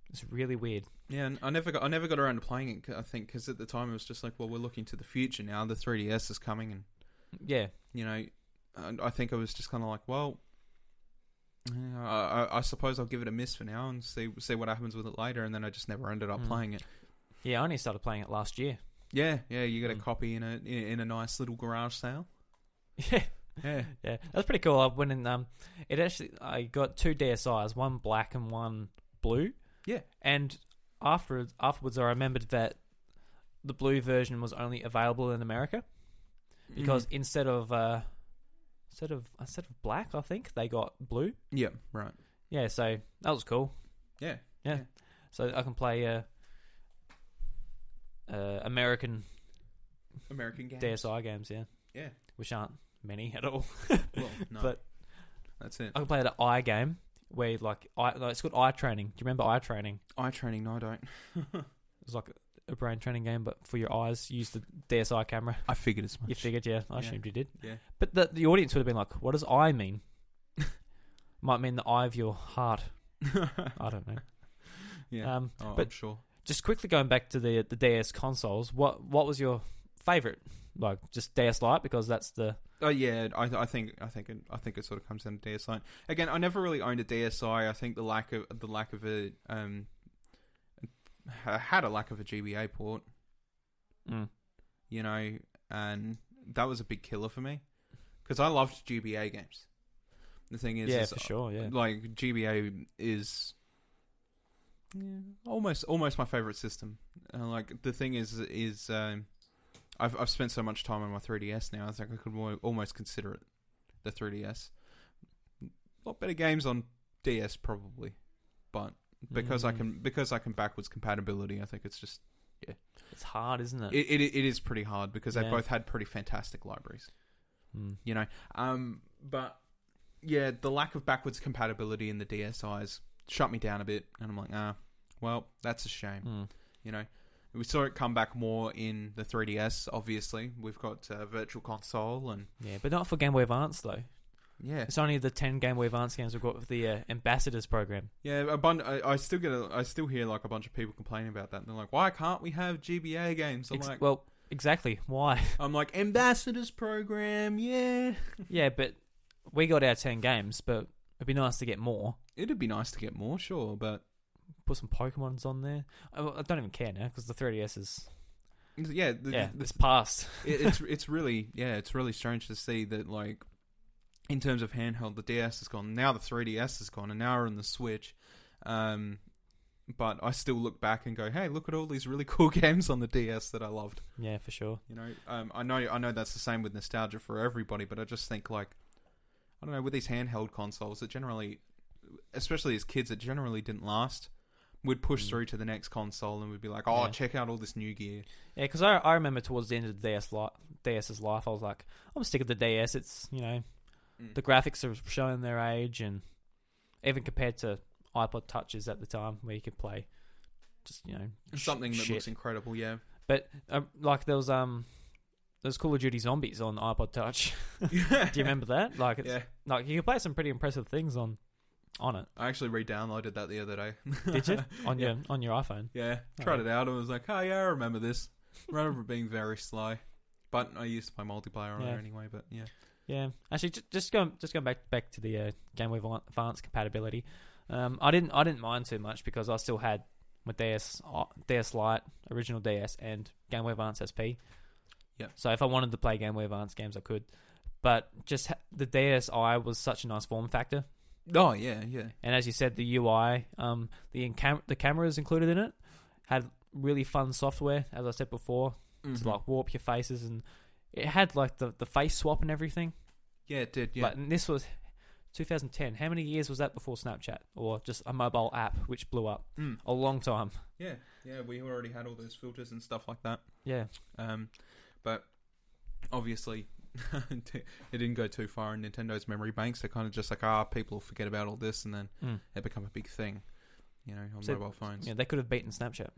it's really weird. Yeah, and I never got around to playing it. I think because at the time it was just like, well, we're looking to the future now. The 3DS is coming, and yeah, I think I was just kind of like, well, I suppose I'll give it a miss for now and see what happens with it later. And then I just never ended up playing it. Yeah, I only started playing it last year. Yeah, you got a copy in a nice little garage sale. Yeah, that's pretty cool. I went in. I got 2 DSIs, one black and one blue. Yeah, and afterwards, I remembered that the blue version was only available in America because instead of black, I think they got blue. Yeah, right. Yeah, so that was cool. Yeah. So I can play American games. DSi games. Yeah, which aren't many at all. Well, no, but that's it. I can play the eye game where it's called eye training. Do you remember eye training? Eye training? No, I don't. It's like a brain training game, but for your eyes. Use the DSi camera. I figured as much. You figured, yeah. I assumed you did. Yeah. But the audience would have been like, "What does eye mean?" Might mean the eye of your heart. I don't know. Yeah. But I'm sure. Just quickly going back to the DS consoles, what was your favorite? Like just DS Lite because that's the. Oh yeah, I think it sort of comes down to DSi. Again, I never really owned a DSi. I think the lack of a had a lack of a GBA port. And that was a big killer for me because I loved GBA games. The thing is, for sure, yeah. Like GBA is almost my favorite system. Like the thing is I've spent so much time on my 3DS now. I think I could almost consider it the 3DS. A lot better games on DS probably, but because I can backwards compatibility, I think it's just it's hard, isn't it? It is pretty hard because they both had pretty fantastic libraries. But yeah, the lack of backwards compatibility in the DSi's shut me down a bit, and I'm like, well, that's a shame. We saw it come back more in the 3DS, obviously. We've got Virtual Console and... Yeah, but not for Game Boy Advance, though. Yeah. It's only the 10 Game Boy Advance games we've got with the Ambassadors program. Yeah, I still hear like a bunch of people complaining about that. And they're like, why can't we have GBA games? Well, exactly. Why? I'm like, Ambassadors program, yeah. Yeah, but we got our 10 games, but it'd be nice to get more. It'd be nice to get more, sure, but... Put some Pokemons on there. I don't even care now because the 3DS is. It's past. it's really strange to see that like, in terms of handheld, the DS is gone. Now the 3DS is gone, and now we're on the Switch. But I still look back and go, hey, look at all these really cool games on the DS that I loved. Yeah, for sure. I know that's the same with nostalgia for everybody, but I just think like, I don't know, with these handheld consoles, it generally, especially as kids, it generally didn't last. We'd push through to the next console and we'd be like, check out all this new gear. Yeah, because I remember towards the end of the DS's life, I was like, I'm sick of the DS. It's, the graphics are showing their age, and even compared to iPod Touches at the time where you could play just, something that looks incredible, yeah. But like there was Call of Duty Zombies on iPod Touch. Do you remember that? Like, like you could play some pretty impressive things on it. I actually re-downloaded that the other day. Did you? On your iPhone? Yeah. Tried it out and was like, oh yeah, I remember this. I remember it being very sly. But I used to play multiplayer on it anyway, but yeah. Yeah. Actually, just going back to the Game Boy Advance compatibility. I didn't mind too much because I still had my DS Lite, original DS, and Game Boy Advance SP. Yeah. So if I wanted to play Game Boy Advance games, I could. But just the DSi was such a nice form factor. Oh yeah. And as you said, the UI, the cameras included in it had really fun software, as I said before, to like warp your faces, and it had like the face swap and everything. Yeah, it did. Yeah. Like, and this was 2010. How many years was that before Snapchat or just a mobile app which blew up? A long time. Yeah, we already had all those filters and stuff like that. Yeah. But obviously, it didn't go too far in Nintendo's memory banks. They're kind of just like, people will forget about all this, and then it become a big thing, on mobile phones. Yeah, they could have beaten Snapchat.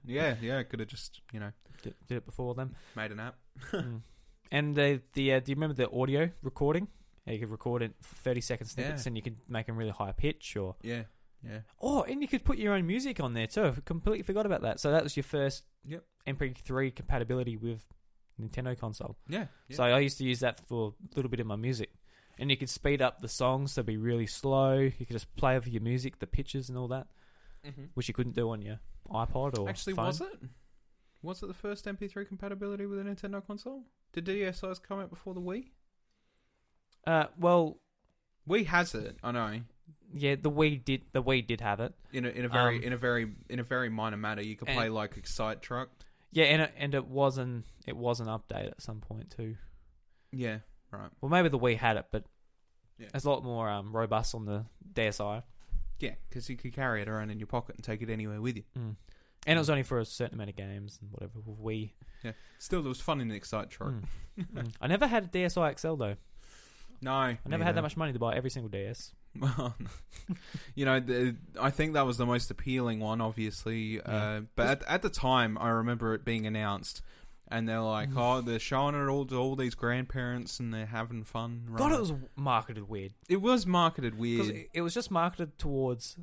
yeah, could have just, did it before them. made an app. And do you remember the audio recording? You could record it for 30-second snippets, and you could make them really high pitch, or yeah. Oh, and you could put your own music on there too. I completely forgot about that. So that was your first MP3 compatibility with Nintendo console. Yeah. So I used to use that for a little bit of my music. And you could speed up the songs to be really slow. You could just play over your music, the pitches and all that, which you couldn't do on your iPod or Actually, phone. was it? Was it the first MP3 compatibility with a Nintendo console? Did DSi's come out before the Wii? Well, Wii has it. I know. Yeah, the Wii did. The Wii did have it in a very minor matter. You could play like Excite Truck. Yeah, and it was an update at some point too. Yeah, right. Well, maybe the Wii had it, but it's a lot more robust on the DSi. Yeah, because you could carry it around in your pocket and take it anywhere with you. And it was only for a certain amount of games and whatever with Wii. Yeah, still there was fun in the Excite Truck. I never had a DSi XL though. No, I never had that much money to buy every single DS. Well, I think that was the most appealing one, obviously. But at the time, I remember it being announced, and they're like, they're showing it all to all these grandparents, and they're having fun. Right? God, it was marketed weird. It was marketed weird. It was just marketed towards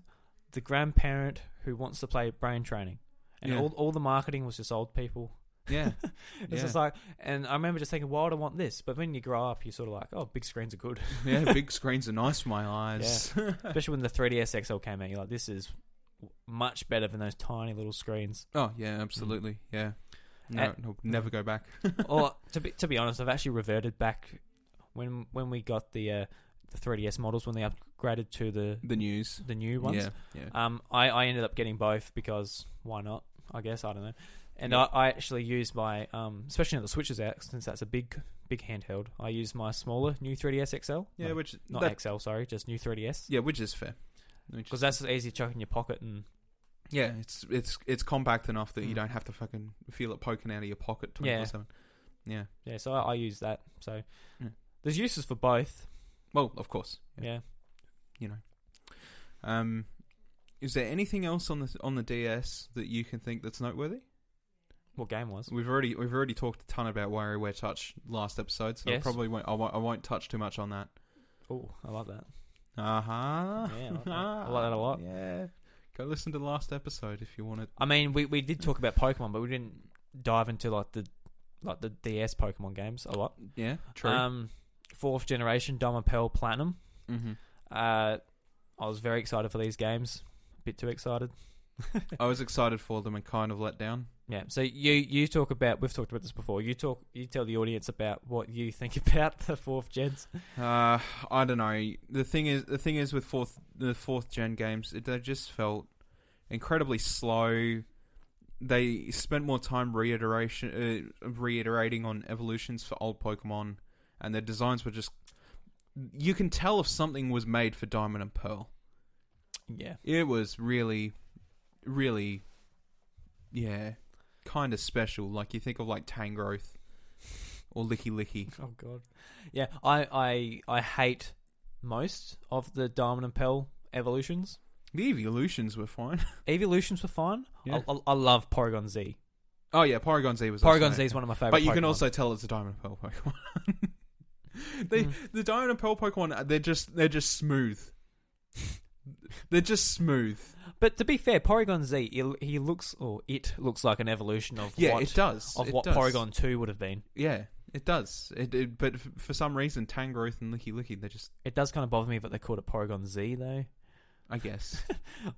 the grandparent who wants to play brain training. And all the marketing was just old people. Yeah. It's just like, and I remember just thinking, why would I want this? But when you grow up, you're sort of like, oh, big screens are good. Yeah, big screens are nice for my eyes. Yeah. Especially when the 3DS XL came out, you're like, this is much better than those tiny little screens. Oh, yeah, absolutely. Yeah. No, never go back. Or, to be honest, I've actually reverted back when we got the 3DS models, when they upgraded to the new ones. Yeah. I ended up getting both because why not? I guess, I don't know. And I actually use my, especially now the Switch is out, since that's a big handheld, I use my smaller new 3DS XL. Yeah, no, which... Not XL, sorry, just new 3DS. Yeah, which is fair. Because that's easy to chuck in your pocket and... Yeah, it's compact enough that you don't have to fucking feel it poking out of your pocket 24/7. Yeah. Yeah, so I use that. So there's uses for both. Well, of course. Yeah. Is there anything else on the DS that you can think that's noteworthy? What game was? We've already talked a ton about WarioWare Touch last episode, so I probably won't touch too much on that. Oh, I like that. Uh-huh. Yeah, I like that a lot. Yeah. Go listen to the last episode if you want to. I mean, we did talk about Pokemon, but we didn't dive into like the DS Pokemon games a lot. Yeah, true. 4th generation Diamond Pearl Platinum. Mm-hmm. I was very excited for these games. A bit too excited. I was excited for them and kind of let down. Yeah. So you talk about, we've talked about this before. You tell the audience about what you think about the 4th gens. I don't know. The thing is with the 4th gen games, they just felt incredibly slow. They spent more time reiterating on evolutions for old Pokemon, and their designs were just... You can tell if something was made for Diamond and Pearl. Yeah. It was really, really, kind of special. Like, you think of, like, Tangrowth or Licky Licky. Oh, God. Yeah, I hate most of the Diamond and Pearl evolutions. The evolutions were fine. Evolutions were fine? Yeah. I love Porygon Z. Oh, yeah, Porygon Z was Porygon Z is one of my favourite But you Pokemon. can also tell it's a Diamond and Pearl Pokemon. The Diamond and Pearl Pokemon, they're just smooth. They're just smooth. But to be fair, Porygon Z, it looks like an evolution of it does. Porygon 2 would have been. Yeah, it does. But for some reason, Tangrowth and Licky Licky, they're just... It does kind of bother me that they called it Porygon Z, though. I guess.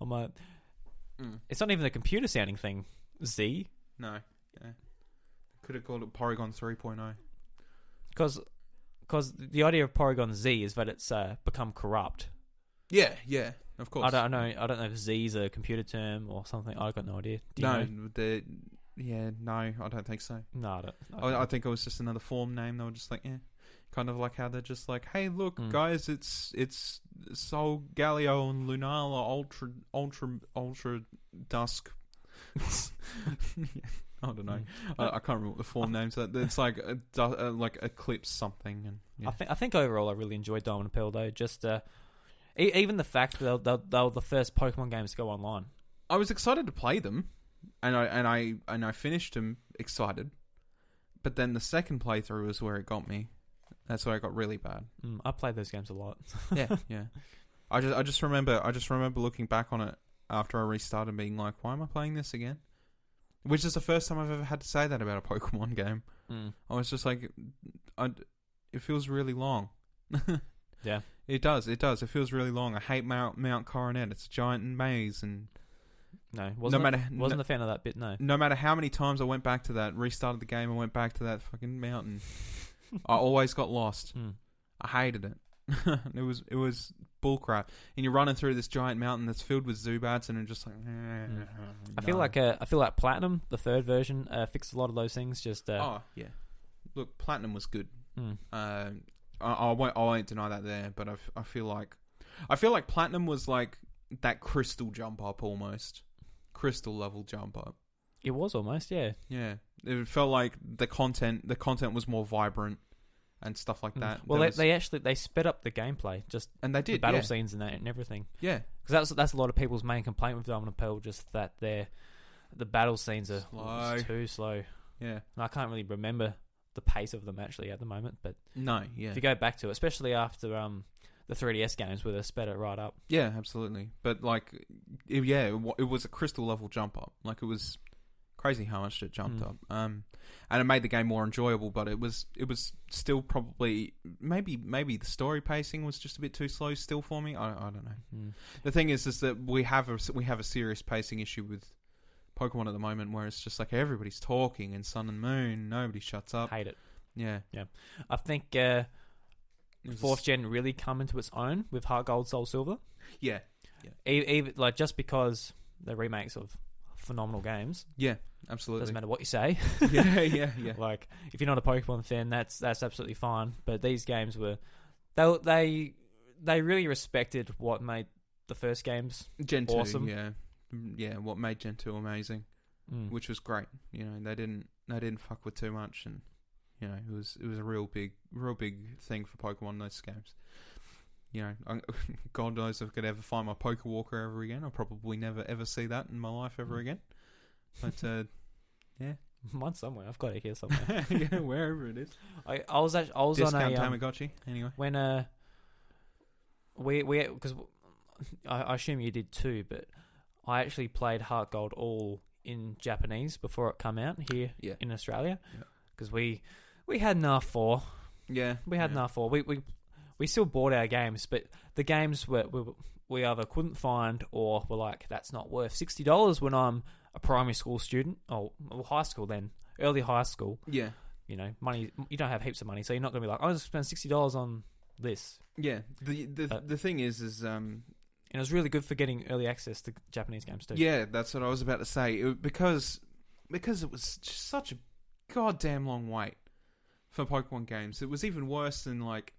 I'm like... It's not even a computer-sounding thing. Z? No. Yeah. Could have called it Porygon 3.0. Because the idea of Porygon Z is that it's become corrupt. Yeah, of course. I don't know if Z is a computer term or something. I've got no idea. Do you know? Yeah, no, I don't think so. No, I don't. I think it was just another form name. They were just like, kind of like how they're just like, hey, look, guys, it's Sol Galileo and Lunala Ultra Dusk. I don't know. I can't remember what the form names are. It's like Eclipse something. And yeah. I think overall I really enjoyed Diamond and Pearl though. Just even the fact that they were the first Pokemon games to go online. I was excited to play them, and I finished them excited. But then the second playthrough was where it got me. That's where I got really bad. I played those games a lot. Yeah. I just remember looking back on it after I restarted, being like, why am I playing this again? Which is the first time I've ever had to say that about a Pokemon game. I was just like, it feels really long. Yeah. It does. It feels really long. I hate Mount Coronet. It's a giant maze, and wasn't a fan of that bit. No matter how many times I went back to that, restarted the game, and went back to that fucking mountain, I always got lost. I hated it. It was bullcrap. And you're running through this giant mountain that's filled with Zubats, and I'm just like, no. I feel like Platinum, the third version, fixed a lot of those things. Just oh yeah, look, Platinum was good. I won't deny that there, but I feel like Platinum was like that crystal jump up almost, crystal level jump up. It was almost, yeah. Yeah, it felt like the content was more vibrant and stuff like that. Well, they sped up the gameplay, and they did the battle scenes and everything. Yeah, because that's a lot of people's main complaint with Diamond and Pearl, just that the battle scenes are too slow. Yeah, and I can't really remember the pace of them actually at the moment, but if you go back to it, especially after the 3DS games where they sped it right up. Yeah, absolutely. But like, it was a crystal level jump up. Like, it was crazy how much it jumped up. And it made the game more enjoyable, but it was still probably maybe the story pacing was just a bit too slow still for me. I don't know. The thing is that we have a serious pacing issue with Pokemon at the moment, where it's just like everybody's talking in Sun and Moon, nobody shuts up. Hate it. Yeah. I think fourth gen really come into its own with Heart Gold, Soul Silver. Yeah. Even like just because they're remakes of phenomenal games. Yeah, absolutely. Doesn't matter what you say. Yeah. Like, if you're not a Pokemon fan, that's absolutely fine. But these games were they really respected what made the first games Gen 2, awesome. Yeah, what made Gen 2 amazing, which was great. You know, they didn't fuck with too much, and you know, it was a real big thing for Pokemon, those games. You know, God knows if I could ever find my Pokewalker ever again. I'll probably never ever see that in my life ever again. But yeah, mine's somewhere. I've got it here somewhere. Yeah, wherever it is. I was Discount on a Tamagotchi. Anyway, when we because I assume you did too, but I actually played Heart Gold all in Japanese before it come out here in Australia, because we had an R4. Yeah, we had an R4. We still bought our games, but the games we either couldn't find or were like, that's not worth $60 when I'm a primary school student, or high school then, early high school. Yeah. You know, money, you don't have heaps of money, so you're not going to be like, I'm going to spend $60 on this. Yeah. The thing is and it was really good for getting early access to Japanese games too. Yeah, that's what I was about to say. Because it was just such a goddamn long wait for Pokemon games. It was even worse than like,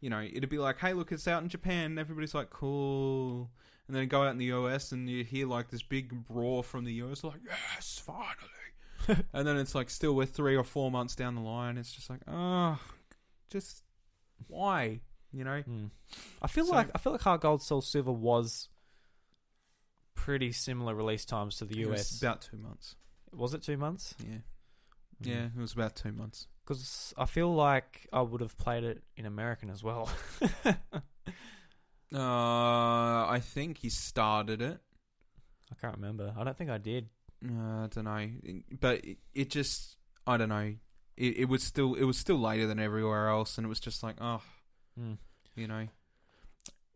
you know, it'd be like, hey, look, it's out in Japan. And everybody's like, cool. And then go out in the US and you hear like this big roar from the US, like, yes, finally. And then it's like, still we're 3 or 4 months down the line. It's just like, oh, just why? You know? I feel like Heart Gold, Soul Silver was pretty similar release times to the US. It was about 2 months. Was it 2 months? Yeah. Yeah, it was about 2 months. Because I feel like I would have played it in American as well. I think he started it. I can't remember. I don't think I did. I don't know, but it just, I don't know. It was still later than everywhere else, and it was just like, oh, you know,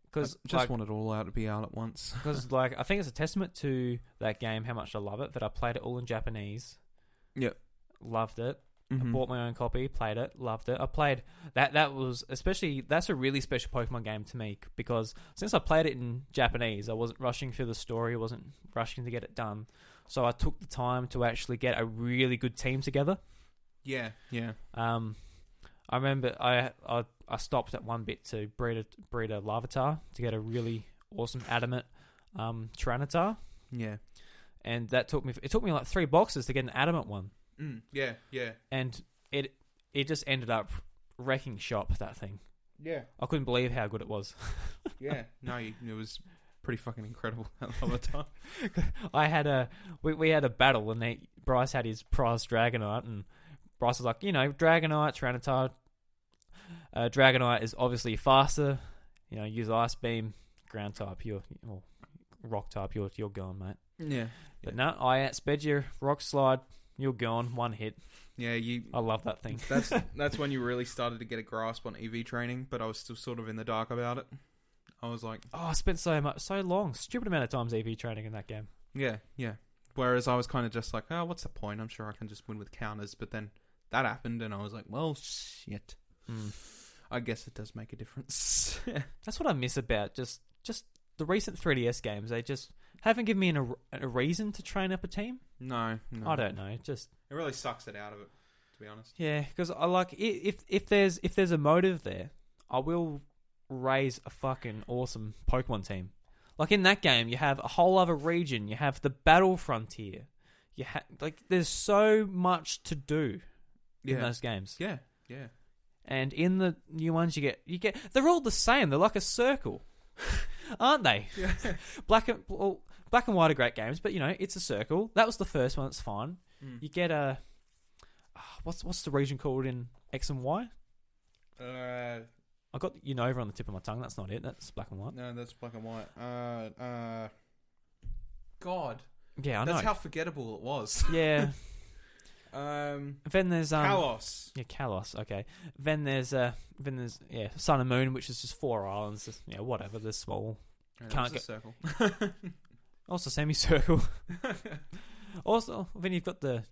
because just like, want it all out to be out at once. Because like, I think it's a testament to that game how much I love it that I played it all in Japanese. Yep, loved it. I bought my own copy, played it, loved it. I played that was especially, that's a really special Pokemon game to me, because since I played it in Japanese, I wasn't rushing through the story, I wasn't rushing to get it done. So I took the time to actually get a really good team together. Yeah. I remember I stopped at one bit to breed a Larvitar to get a really awesome adamant Tyranitar. Yeah. And it took me like 3 boxes to get an adamant one. Yeah. And it just ended up wrecking shop, that thing. Yeah. I couldn't believe how good it was. Yeah. No, it was pretty fucking incredible at the time. We had a battle, and Bryce had his prize Dragonite, and Bryce was like, Dragonite, Tyranitar. Dragonite is obviously faster. Use Ice Beam, ground type, or rock type, you're gone, mate. Yeah. But no, I outsped you, Rock Slide, you're gone, 1 hit. Yeah, I love that thing. That's when you really started to get a grasp on EV training, but I was still sort of in the dark about it. I was like, I spent so long, stupid amount of times EV training in that game. Yeah. Whereas I was kind of just like, oh, what's the point? I'm sure I can just win with counters. But then that happened, and I was like, well, shit. I guess it does make a difference. That's what I miss about just the recent 3DS games. They just haven't given me a reason to train up a team. No. I don't know. It really sucks it out of it, to be honest. Yeah, because I like if there's a motive there, I will raise a fucking awesome Pokemon team. Like in that game, you have a whole other region. You have the battle frontier. There's so much to do in those games. Yeah. And in the new ones, you get they're all the same. They're like a circle, aren't they? Yeah. Black and White are great games, but it's a circle. That was the first one. It's fine. You get a what's the region called in X and Y? I got Unova on the tip of my tongue. That's not it. That's Black and White. No, that's Black and White. God. Yeah, I know. That's how forgettable it was. Yeah. Then there's Kalos. Yeah, Kalos. Okay. Then there's Sun and Moon, which is just 4 islands. Just, whatever. They're small. Yeah, Can't get a circle. Also semicircle. Also, then you've got the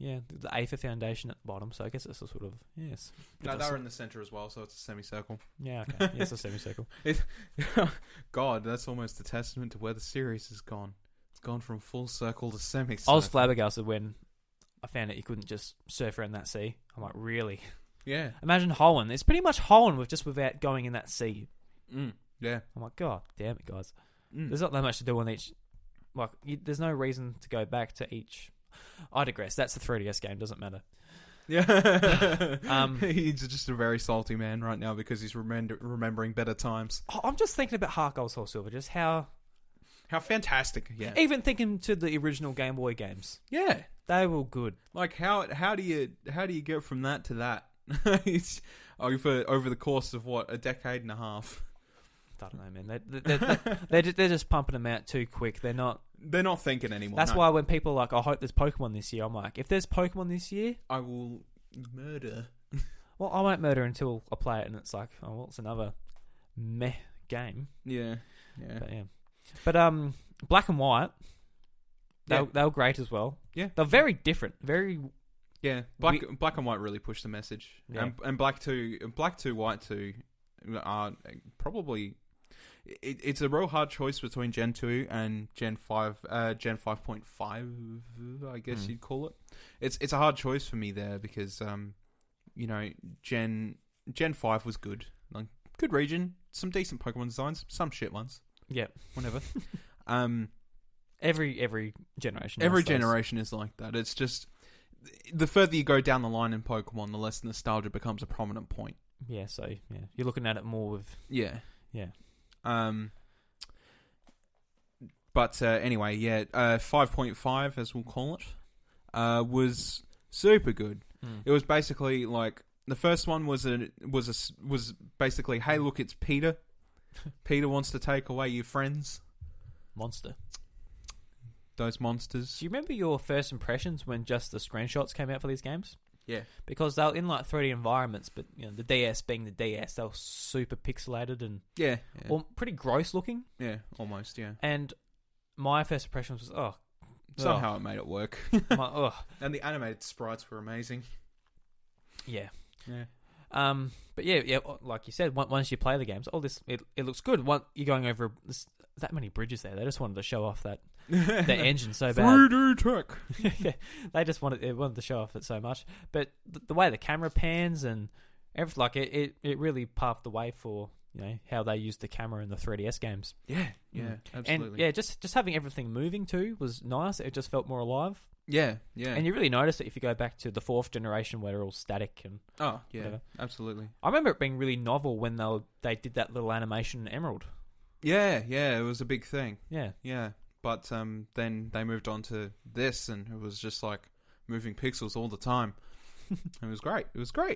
Aether Foundation at the bottom. So I guess it's a sort of yes. No, they're in the center as well, so it's a semicircle. Yeah. Okay. Yeah, it's a semicircle. God, that's almost a testament to where the series has gone. It's gone from full circle to semicircle. I was flabbergasted when I found out you couldn't just surf around that sea. I'm like, really? Yeah. Imagine Hoenn. It's pretty much Hoenn without going in that sea. Yeah. I'm like, God damn it, guys. There's not that much to do on each. Like, there's no reason to go back to each. I digress. That's the 3DS game. Doesn't matter. Yeah. He's just a very salty man right now because he's remembering better times. I'm just thinking about Heart Gold Soul Silver. Just how fantastic. Yeah. Even thinking to the original Game Boy games. Yeah. They were good. Like how do you get from that to that? It's over the course of a decade and a half. I don't know, man. They're just pumping them out too quick. They're not thinking anymore. That's why when people are like, I hope there's Pokemon this year, I'm like, if there's Pokemon this year, I will murder. Well, I won't murder until I play it, and it's like, oh, well, it's another meh game. Yeah. But Black and White, they were great as well. Yeah, they're very different. Very. Yeah, Black and White really pushed the message, and Black 2, White 2 are probably. It's a real hard choice between Gen 2 and Gen 5, Gen 5.5, I guess you'd call it. It's a hard choice for me there because, Gen 5 was good. Like, good region, some decent Pokemon designs, some shit ones. Yeah. Whatever. Every generation. Every generation is like that. It's just, the further you go down the line in Pokemon, the less nostalgia becomes a prominent point. Yeah, so, you're looking at it more with... Yeah. Yeah. But anyway, 5.5 as we'll call it, was super good. It was basically like the first one was basically, hey, look, it's Peter. Peter wants to take away your friends. Monster. Those monsters. Do you remember your first impressions when just the screenshots came out for these games? Yeah. Because they were in like 3D environments, but the DS being the DS, they were super pixelated and well, pretty gross looking. Yeah, almost, yeah. And my first impressions was, somehow it made it work. I'm like, and the animated sprites were amazing. Yeah. Yeah. But yeah, like you said, once you play the games, it looks good. You're going over that many bridges there. They just wanted to show off that the engine so bad. 3D tech. Yeah, they just wanted to show off it so much. But the way the camera pans and everything, like it really paved the way for how they used the camera in the 3DS games. Yeah, absolutely. And just having everything moving too was nice. It just felt more alive. Yeah. And you really notice it if you go back to the 4th generation where they're all static and whatever. Absolutely. I remember it being really novel when they did that little animation in Emerald. Yeah, it was a big thing. Yeah. But then they moved on to this, and it was just like moving pixels all the time. It was great.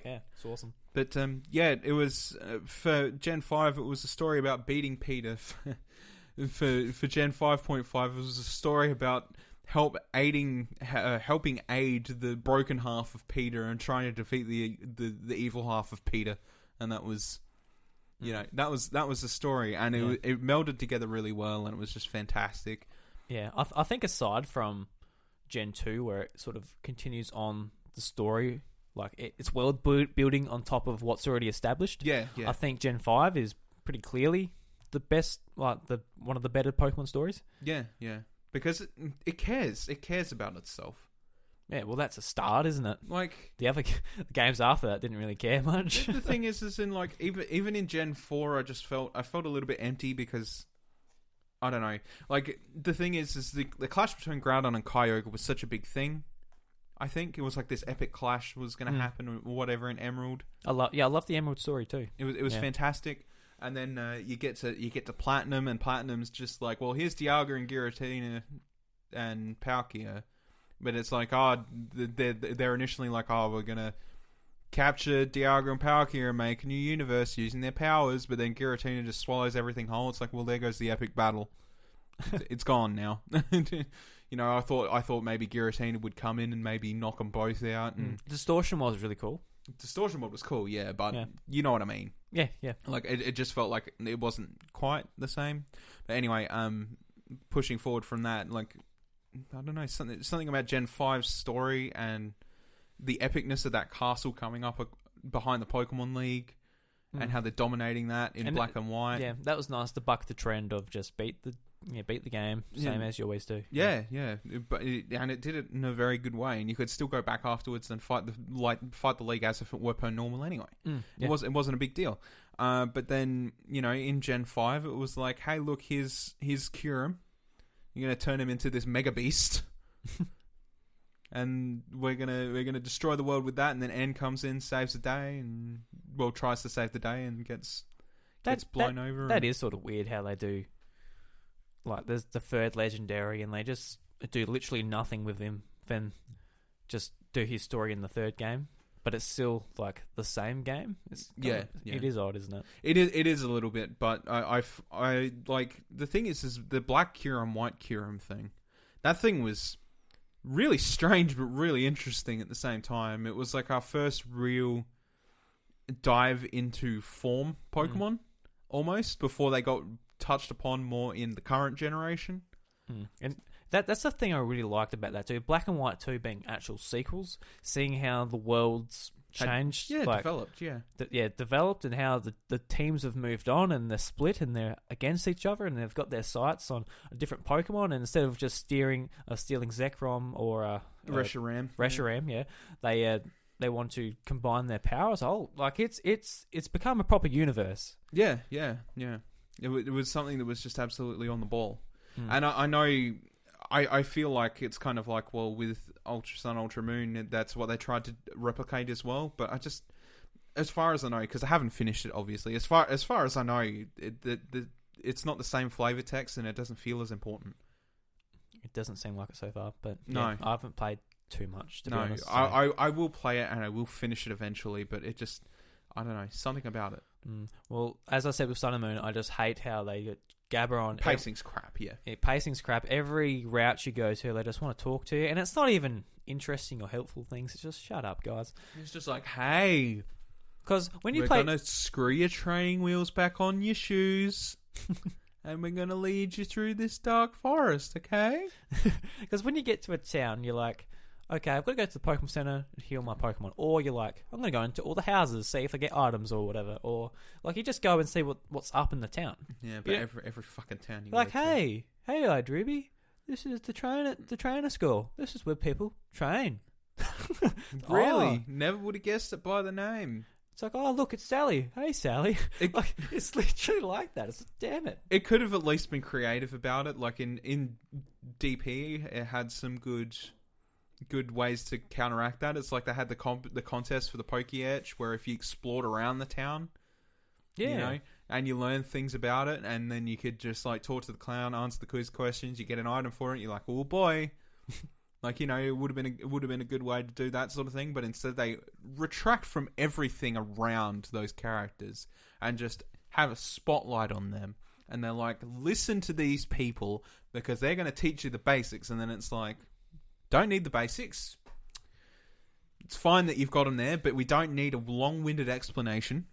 Yeah, it's awesome. But it was for Gen 5. It was a story about beating Peter. For Gen 5.5, it was a story about helping aid the broken half of Peter and trying to defeat the evil half of Peter, and that was. That was the story, and it melded together really well, and it was just fantastic. Yeah, I think aside from Gen 2, where it sort of continues on the story, like it's world building on top of what's already established. Yeah. I think Gen 5 is pretty clearly the best, like one of the better Pokemon stories. Yeah, because it cares about itself. Yeah, well, that's a start, isn't it? Like the other games after that didn't really care much. The thing is in like even in Gen 4, I felt a little bit empty because I don't know. Like the thing is the clash between Groudon and Kyogre was such a big thing. I think it was like this epic clash was going to happen or whatever in Emerald. I love the Emerald story too. It was fantastic. And then you get to Platinum, and Platinum's just like, well, here's Dialga and Giratina and Palkia. But it's like, they're initially like, we're going to capture Dialga and Palkia and make a new universe using their powers, but then Giratina just swallows everything whole. It's like, well, there goes the epic battle. It's gone now. I thought maybe Giratina would come in and maybe knock them both out. And Distortion was really cool. Distortion mod was cool, yeah, but you know what I mean. Yeah. Like, it just felt like it wasn't quite the same. But anyway, pushing forward from that, like, I don't know, something about Gen 5's story and the epicness of that castle coming up behind the Pokemon League and how they're dominating that in black and white. Yeah, that was nice to buck the trend of just beat the game, same as you always do. Yeah. But it did it in a very good way, and you could still go back afterwards and fight the league as if it were per normal anyway. It wasn't a big deal. But then in Gen 5 it was like, hey, look, here's Kyurem. You're gonna turn him into this mega beast, and we're gonna destroy the world with that. And then N comes in, saves the day, and tries to save the day and gets blown over. That is sort of weird how they do. Like, there's the third legendary, and they just do literally nothing with him, then just do his story in the third game. But it's still like the same game. It is odd, isn't it? It is a little bit, but I like the thing is the black Kyurem, white Kyurem thing. That thing was really strange, but really interesting at the same time. It was like our first real dive into form Pokemon, almost, before they got touched upon more in the current generation. And that's the thing I really liked about that too. Black and White 2 being actual sequels, seeing how the world's changed. Developed, developed, and how the teams have moved on and they're split and they're against each other and they've got their sights on a different Pokemon, and instead of just stealing Zekrom or Reshiram, they want to combine their powers. It's become a proper universe. Yeah. It was something that was just absolutely on the ball. And I know, I feel like it's kind of like, well, with Ultra Sun, Ultra Moon, that's what they tried to replicate as well. But I just, as far as I know, because I haven't finished it, obviously, as far as I know, it's not the same flavor text, and it doesn't feel as important. It doesn't seem like it so far, but no, I haven't played too much, to be honest. So. I will play it, and I will finish it eventually, but it just, I don't know, something about it. Well, as I said with Sun and Moon, I just hate how they get Gabberon. Pacing's crap, yeah. Pacing's crap. Every route you go to, they just want to talk to you. And it's not even interesting or helpful things. It's just, shut up, guys. It's just like, hey. Because when you we're going to screw your training wheels back on your shoes. And we're going to lead you through this dark forest, okay? Because when you get to a town, you're like, okay, I've got to go to the Pokemon Center and heal my Pokemon. Or you're like, I'm going to go into all the houses, see if I get items or whatever. Or like you just go and see what's up in the town. Yeah, but every fucking town you like, go to. hey, Drewby, this is the trainer school. This is where people train. Really? Never would have guessed it by the name. It's like, oh, look, it's Sally. Hey, Sally. Like, it's literally like that. It's damn it. It could have at least been creative about it. Like in DP, it had some good ways to counteract that. It's like they had the contest for the Poké-Etch, where if you explored around the town, yeah, you know, and you learn things about it, and then you could just like talk to the clown, answer the quiz questions, you get an item for it. You're like, oh boy. Like, you know, it would have been a good way to do that sort of thing, but instead they retract from everything around those characters and just have a spotlight on them. And they're like, listen to these people because they're going to teach you the basics. And then it's like, don't need the basics. It's fine that you've got them there, but we don't need a long-winded explanation.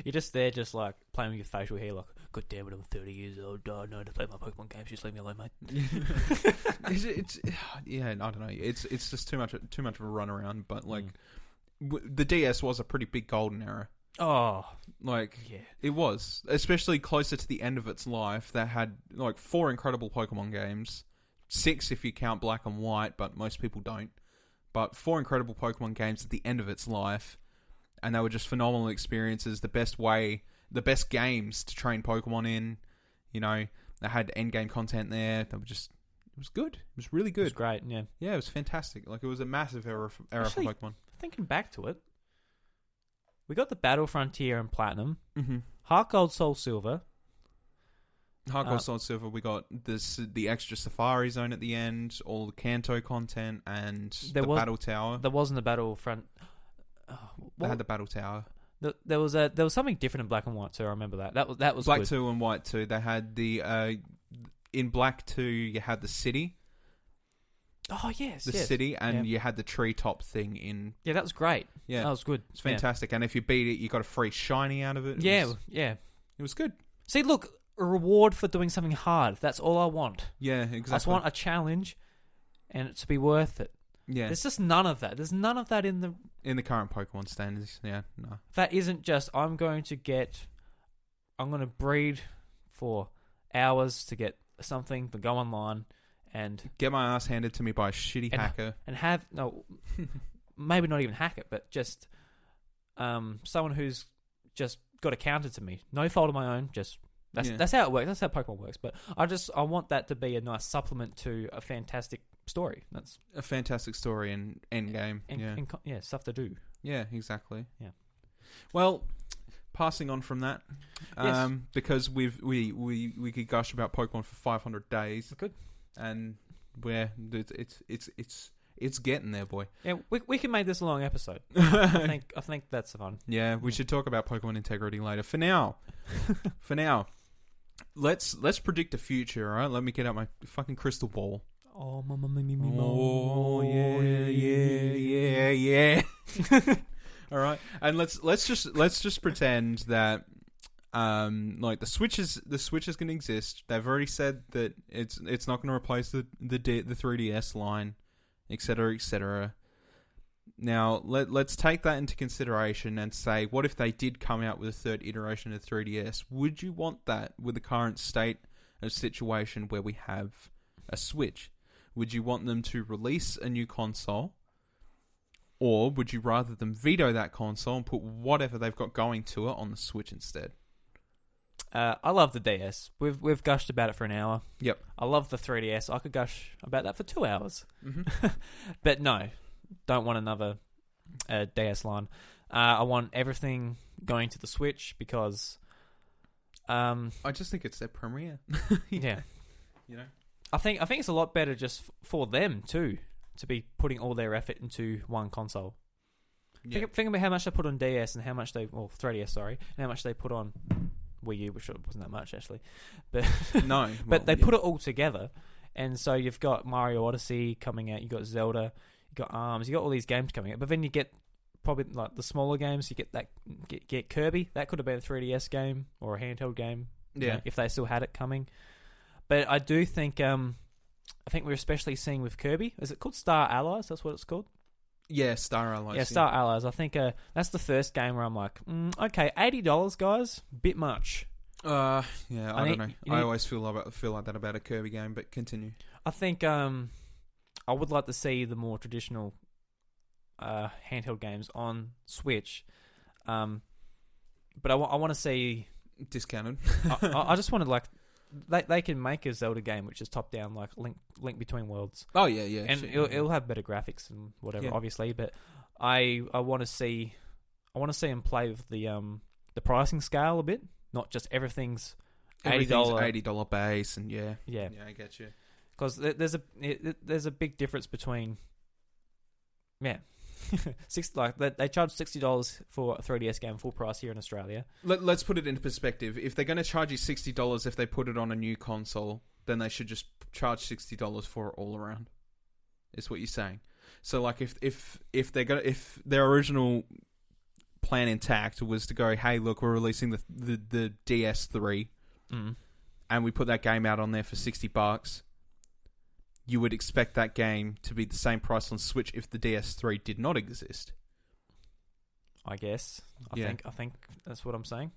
You're just there, just like playing with your facial hair, like, God damn it, I'm 30 years old. I know to play my Pokemon games. Just leave me alone, mate. Yeah, I don't know. It's just too much of a runaround. But like, the DS was a pretty big golden era. Oh, like yeah, it was, especially closer to the end of its life. That had like 4 incredible Pokemon games, 6 if you count Black and White, but most people don't. But 4 incredible Pokemon games at the end of its life. And they were just phenomenal experiences. The best games to train Pokemon in. You know, they had endgame content there. It was good. It was really good. It was great, yeah. Yeah, it was fantastic. Like, it was a massive era for Pokemon. Thinking back to it, we got the Battle Frontier and Platinum, Mm-hmm. Heart Gold, Soul Silver. Heart Gold, Soul Silver, we got the extra Safari Zone at the end, all the Kanto content, and Battle Tower. There wasn't a Battlefront. They had the Battle Tower. There was something different in Black and White too. I remember that. That was Black good. 2 and White 2. They had in Black 2 you had the city. Oh yes, the city, and you had the treetop thing in. Yeah, that was great. Yeah, that was good. It's fantastic, and if you beat it, you got a free shiny out of it. It was good. See, look, a reward for doing something hard. That's all I want. Yeah, exactly. I just want a challenge, and it to be worth it. Yeah, there's just none of that. There's none of that in the current Pokemon standards. Yeah, no. That isn't just I'm going to breed for hours to get something to go online and get my ass handed to me by a shitty hacker and have maybe not even hack it, but just someone who's just got it counted to me. No fault of my own. Just that's how it works. That's how Pokemon works. But I want that to be a nice supplement to a fantastic story. That's a fantastic story and end game. And stuff to do. Yeah, exactly. Yeah. Well, passing on from that, because we could gush about Pokemon for 500 days. Good. And it's getting there, boy. Yeah, we can make this a long episode. I think that's fun. Yeah, we should talk about Pokemon integrity later. For now, let's predict the future. All right, let me get out my fucking crystal ball. Oh, yeah. All right, and let's just pretend that like the Switch is going to exist. They've already said that it's not going to replace the 3DS line, etc., etc. Now let's take that into consideration and say, what if they did come out with a third iteration of 3DS? Would you want that with the current state of situation where we have a Switch? Would you want them to release a new console? Or would you rather them veto that console and put whatever they've got going to it on the Switch instead? I love the DS. We've gushed about it for an hour. Yep. I love the 3DS. I could gush about that for 2 hours. Mm-hmm. But no, don't want another DS line. I want everything going to the Switch because... I just think it's their premiere. Yeah. You know? I think it's a lot better just for them too to be putting all their effort into one console. Yeah. Think about how much they put on DS and how much 3DS, sorry, and how much they put on Wii U, which wasn't that much actually, but no, but they put it all together, and so you've got Mario Odyssey coming out, you got Zelda, you got ARMS, you got all these games coming out, but then you get probably like the smaller games. You get Kirby. That could have been a 3DS game or a handheld game. Yeah, if they still had it coming. But I do think I think we're especially seeing with Kirby. Is it called Star Allies? That's what it's called. Yeah, Star Allies. Yeah, Star Allies. I think that's the first game where I'm like, okay, $80, guys, bit much. Yeah, I don't know. I always feel like that about a Kirby game, but continue. I think I would like to see the more traditional handheld games on Switch, but I want to see discounted. I just wanted like they can make a Zelda game which is top down, like Link Between Worlds. Oh yeah, and it'll have better graphics and whatever, obviously. But I want to see them play with the pricing scale a bit, not just everything's $80 base, and yeah, I get you. Because there's a big difference between, they charge $60 for a 3DS game full price here in Australia. Let's put it into perspective. If they're going to charge you $60 if they put it on a new console, then they should just charge $60 for it all around. Is what you're saying. So like if their original plan intact was to go, hey, look, we're releasing the DS3, and we put that game out on there for $60. You would expect that game to be the same price on Switch if the DS3 did not exist. I guess. I think that's what I'm saying.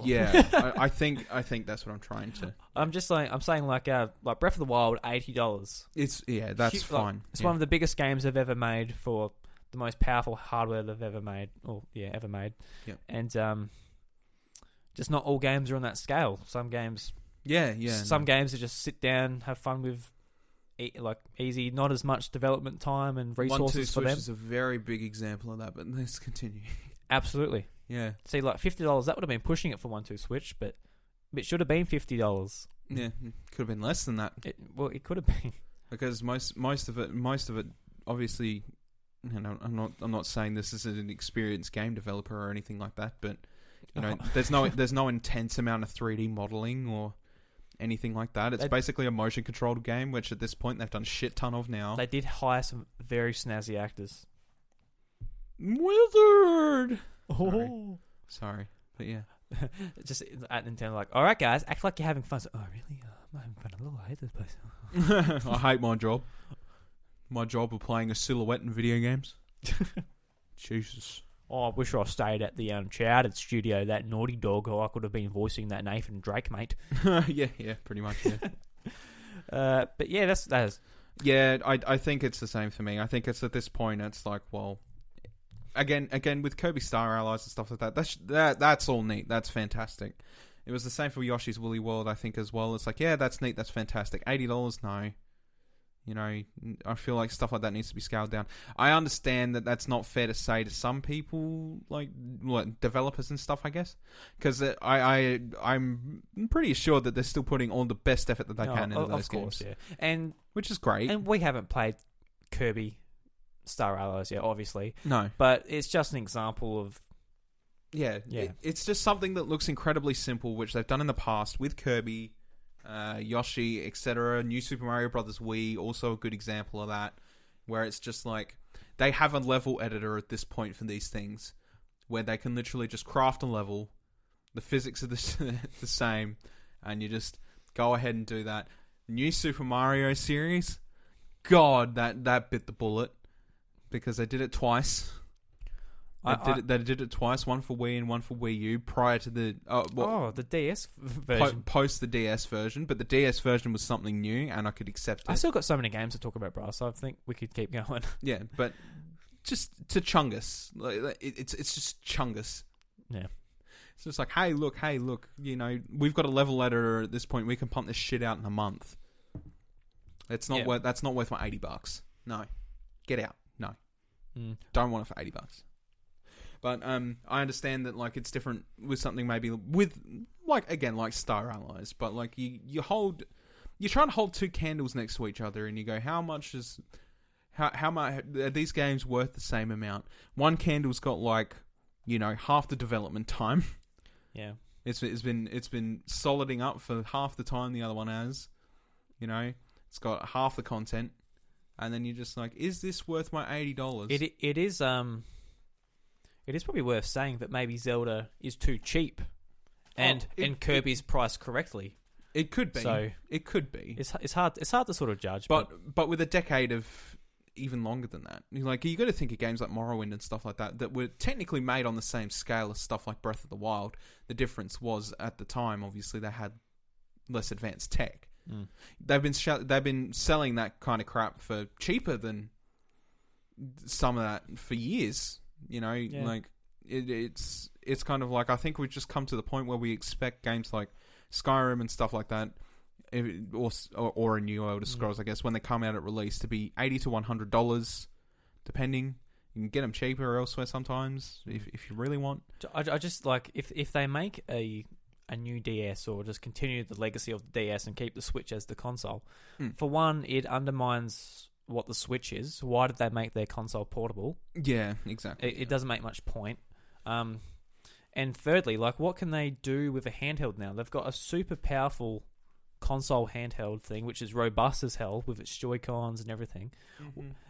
Yeah, I think that's what I'm trying to. I'm saying like Breath of the Wild, $80. That's fine. It's one of the biggest games they've ever made for the most powerful hardware they've ever made. Ever made. Yeah. And just not all games are on that scale. Some games. Some games are just sit down, have fun with. Like easy, not as much development time and resources for them. 1-2 Switch is a very big example of that, but let's continue. Absolutely. Yeah. See, like $50, that would have been pushing it for 1-2 Switch, but it should have been $50. Yeah, could have been less than that. It could have been because most of it, obviously, I'm not saying this is an experienced game developer or anything like that, but there's no intense amount of 3D modeling or anything like that. It's basically a motion controlled game, which at this point they've done a shit ton of now. They did hire some very snazzy actors. Wizard! Sorry. But yeah. Just at Nintendo, like, alright guys, act like you're having fun. So, oh really? I'm having fun a little. I hate this place. I hate my job. My job of playing a silhouette in video games. Jesus. Oh, I wish I stayed at the Chowdered studio, that Naughty Dog, or I could have been voicing that Nathan Drake, mate. yeah, pretty much, yeah. But yeah, that's... Yeah, I think it's the same for me. I think it's at this point, it's like, well... Again, with Kirby Star Allies and stuff like that, that's all neat. That's fantastic. It was the same for Yoshi's Woolly World, I think, as well. It's like, yeah, that's neat, that's fantastic. $80, no. I feel like stuff like that needs to be scaled down. I understand that that's not fair to say to some people, like developers and stuff, I guess, because I'm pretty sure that they're still putting all the best effort that they can into those games. Yeah, and which is great. And we haven't played Kirby Star Allies yet, obviously. No, but it's just an example of. Yeah. It's just something that looks incredibly simple, which they've done in the past with Kirby. Yoshi, etc. New Super Mario Brothers Wii, also a good example of that, where it's just like they have a level editor at this point for these things, where they can literally just craft a level, the physics are the same, and you just go ahead and do that. New Super Mario series, God, that bit the bullet, because they did it twice. They did it twice, one for Wii and one for Wii U, prior to the... the DS version. Post the DS version, but the DS version was something new, and I could accept it. I still got so many games to talk about, bro, so I think we could keep going. Yeah, but just to Chungus. It's just Chungus. Yeah. It's just like, hey, look, we've got a level editor at this point, we can pump this shit out in a month. That's not worth my $80. No. Get out. No. Don't want it for $80. But I understand that like it's different with something maybe with like Star Allies, but like you're trying to hold two candles next to each other, and you go, how much are these games worth the same amount? One candle's got like half the development time. Yeah, it's been soliding up for half the time the other one has. It's got half the content, and then you're just like, is this worth my $80? It is. It is probably worth saying that maybe Zelda is too cheap, and Kirby's priced correctly. It could be. So it could be. It's hard to sort of judge. But with a decade of even longer than that, like you got to think of games like Morrowind and stuff like that were technically made on the same scale as stuff like Breath of the Wild. The difference was at the time, obviously, they had less advanced tech. Mm. They've been selling that kind of crap for cheaper than some of that for years. Like it's kind of like, I think we've just come to the point where we expect games like Skyrim and stuff like that, or a new Elder Scrolls, I guess, when they come out at release, to be $80 to $100, depending. You can get them cheaper elsewhere sometimes if you really want. I just like if they make a new DS, or just continue the legacy of the DS and keep the Switch as the console. For one, it undermines what the Switch is. Why did they make their console portable? Yeah, exactly. It doesn't make much point. And thirdly, like, what can they do with a handheld now? They've got a super powerful console handheld thing, which is robust as hell with its Joy-Cons and everything.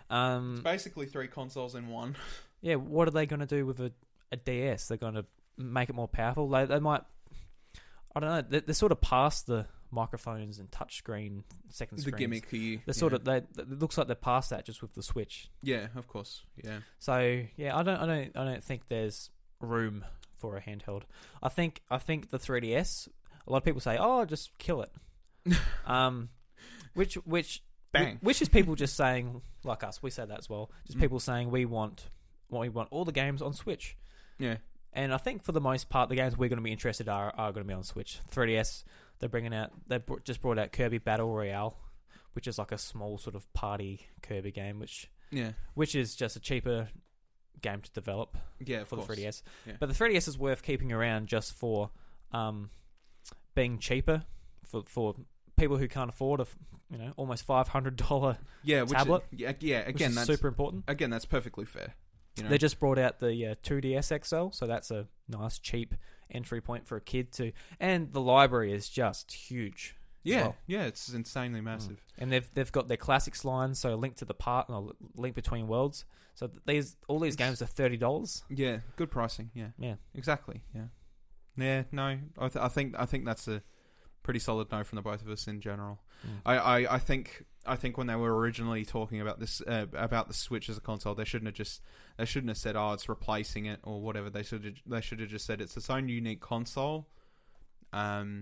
It's basically 3 consoles in one. Yeah, what are they going to do with a DS? They're going to make it more powerful? They might... I don't know. They're sort of past the microphones and touchscreen, second screens. The gimmick. They're sort of. It looks like they're past that just with the Switch. Yeah, of course. Yeah. So yeah, I don't think there's room for a handheld. I think the 3DS. A lot of people say, "Oh, just kill it." Which Bang. Which is people just saying, like us. We say that as well. Just people saying we want all the games on Switch. Yeah. And I think for the most part, the games we're going to be interested are going to be on Switch. 3DS, just brought out Kirby Battle Royale, which is like a small sort of party Kirby game, which is just a cheaper game to develop. Yeah, for course. The 3DS. Yeah. But the 3DS is worth keeping around just for being cheaper for people who can't afford a almost $500 tablet. Again, which is that's super important. Again, that's perfectly fair. They just brought out the 2DS XL, so that's a nice, cheap entry point for a kid to... And the library is just huge. Yeah, well. Yeah, it's insanely massive. And they've got their classics line, so Link to the Past and Link Between Worlds. So all these games are $30. Yeah, good pricing. Yeah, exactly. Yeah. No, I think that's a pretty solid no from the both of us in general. I think when they were originally talking about this about the Switch as a console, they shouldn't have said, oh, it's replacing it or whatever. They should have just said it's its own unique console that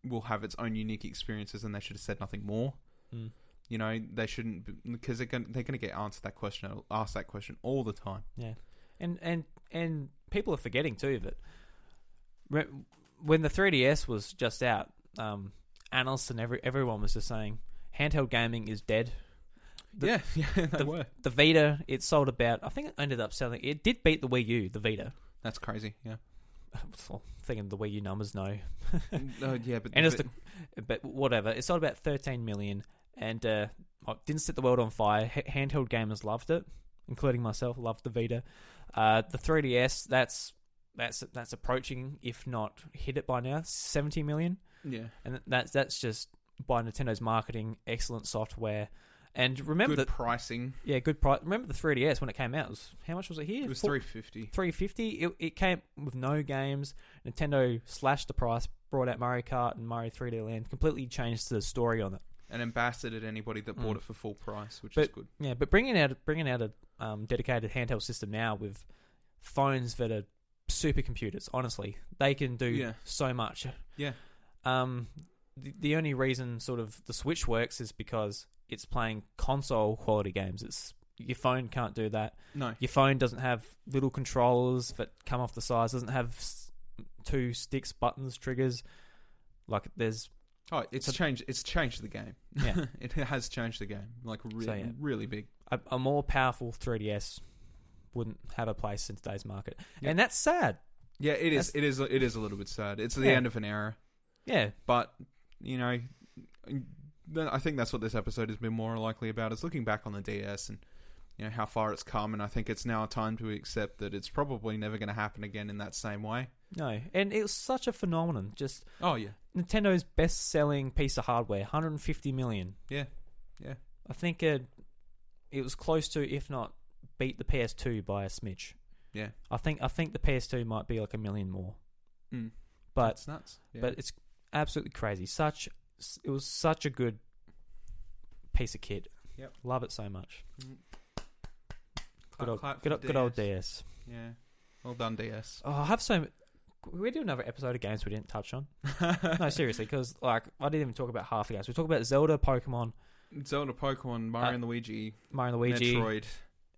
will have its own unique experiences, and they should have said nothing more. They shouldn't, because they're going to get asked that question all the time. Yeah, and people are forgetting too that when the 3DS was just out, analysts and everyone was just saying handheld gaming is dead. They were. The Vita, it sold about, I think it ended up selling, it did beat the Wii U, the Vita. That's crazy, yeah. Well, thinking the Wii U numbers, no. Yeah, but... And but whatever, it sold about 13 million, and didn't set the world on fire. Handheld gamers loved it, including myself, loved the Vita. The 3DS, that's approaching, if not hit it by now, 70 million. Yeah. And that's just by Nintendo's marketing, excellent software, and remember good pricing. Yeah, good price. Remember the 3DS when it came out? How much was it here? It was $350. $350. It came with no games. Nintendo slashed the price, brought out Mario Kart and Mario 3D Land, completely changed the story on it. And ambassaded anybody that bought it for full price, which is good. Yeah, but bringing out a dedicated handheld system now with phones that are supercomputers, honestly, they can do so much. Yeah. The only reason sort of the Switch works is because it's playing console quality games. Your phone can't do that. No. Your phone doesn't have little controllers that come off the sides. Doesn't have 2 sticks, buttons, triggers. Like there's. Oh, it's changed. It's changed the game. Yeah, it has changed the game. Like really big. A more powerful 3DS wouldn't have a place in today's market, and that's sad. Yeah, it is. It is a little bit sad. It's the end of an era. Yeah, but I think that's what this episode has been more likely about, is looking back on the DS and how far it's come, and I think it's now time to accept that it's probably never going to happen again in that same way. No, and it was such a phenomenon. Just Nintendo's best-selling piece of hardware, 150 million. Yeah. I think it was close to, if not beat the PS2 by a smidge. Yeah. I think the PS2 might be like 1 million more. But That's nuts. Yeah. but it's absolutely crazy. It was such a good piece of kit. Yep. Love it so much. Clap Good old DS. Yeah. Well done, DS. Oh, I have we do another episode of games we didn't touch on. No, seriously, because I didn't even talk about half the games. We talked about Zelda, Pokemon, Pokemon, Mario and Luigi, Metroid.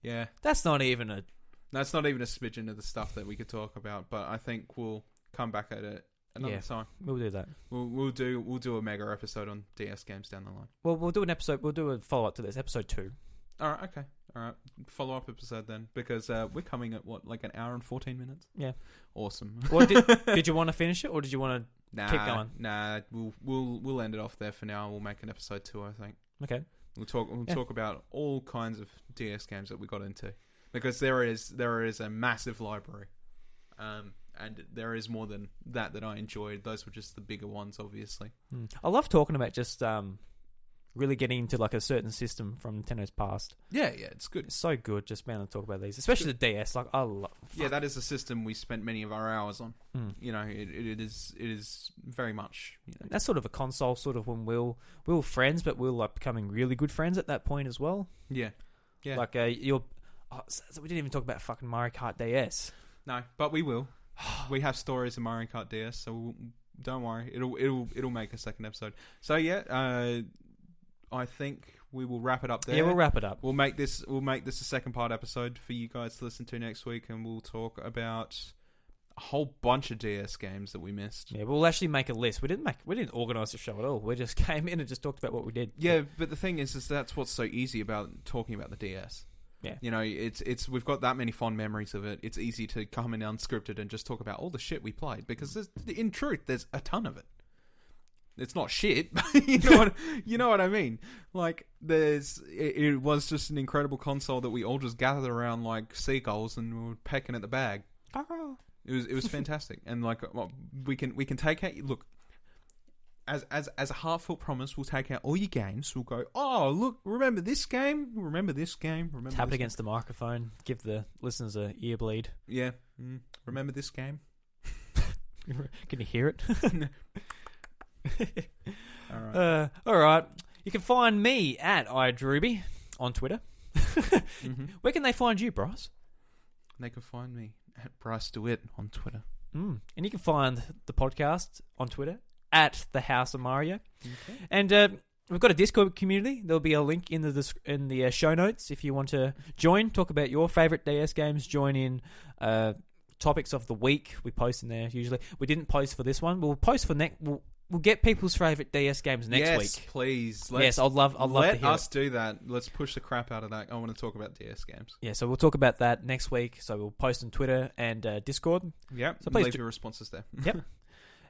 Yeah. That's not even a... That's not even a smidgen of the stuff that we could talk about, but I think we'll come back at it another time. We'll do that. We'll do a mega episode on DS games down the line. Well, we'll do a follow-up to this, episode 2. Alright, okay. Alright. Follow-up episode then, because we're coming at, like an hour and 14 minutes? Yeah. Awesome. Well, did you want to finish it, or did you want to keep going? Nah, we'll end it off there for now. We'll make an episode 2, I think. Okay. We'll talk about all kinds of DS games that we got into, because there is a massive library, and there is more than that I enjoyed. Those were just the bigger ones, obviously. I love talking about just really getting into like a certain system from Nintendo's past. Yeah, it's good. It's so good just being able to talk about these, especially the DS. Like I love. Yeah, that is a system we spent many of our hours on. You know, it is very much. You know. That's sort of a console, sort of when we were friends, but we were like becoming really good friends at that point as well. Yeah. Like so we didn't even talk about fucking Mario Kart DS. No, but we will. We have stories of Mario Kart DS, so don't worry. It'll make a second episode. So yeah, I think we will wrap it up there. Yeah, we'll wrap it up. We'll make this a second part episode for you guys to listen to next week, and we'll talk about a whole bunch of DS games that we missed. Yeah, we'll actually make a list. We didn't organise the show at all. We just came in and just talked about what we did. Yeah, but the thing is that's what's so easy about talking about the DS. Yeah. You know, it's we've got that many fond memories of it. It's easy to come in unscripted and just talk about all the shit we played, because in truth there's a ton of it. It's not shit, but you know what I mean. Like it was just an incredible console that we all just gathered around like seagulls and we were pecking at the bag. It was fantastic, and like we can take out. Look, as a heartfelt promise, we'll take out all your games. We'll go. Oh, look! Remember this game? Remember this game? Remember tap it against the microphone. Give the listeners a ear bleed. Yeah. Remember this game? Can you hear it? All right. You can find me at iDrewby on Twitter. Where can they find you, Bryce? They can find me at Bryce DeWitt on Twitter. And you can find the podcast on Twitter at the House of Mario. Okay. And we've got a Discord community. There'll be a link in the show notes if you want to join. Talk about your favorite DS games. Join in. Topics of the week we post in there usually. We didn't post for this one. We'll post for next. We'll get people's favourite DS games next week. Yes, please. I'd love to hear Let us do that. Let's push the crap out of that. I want to talk about DS games. Yeah, so we'll talk about that next week. So we'll post on Twitter and Discord. Yep, so leave your responses there. Yep.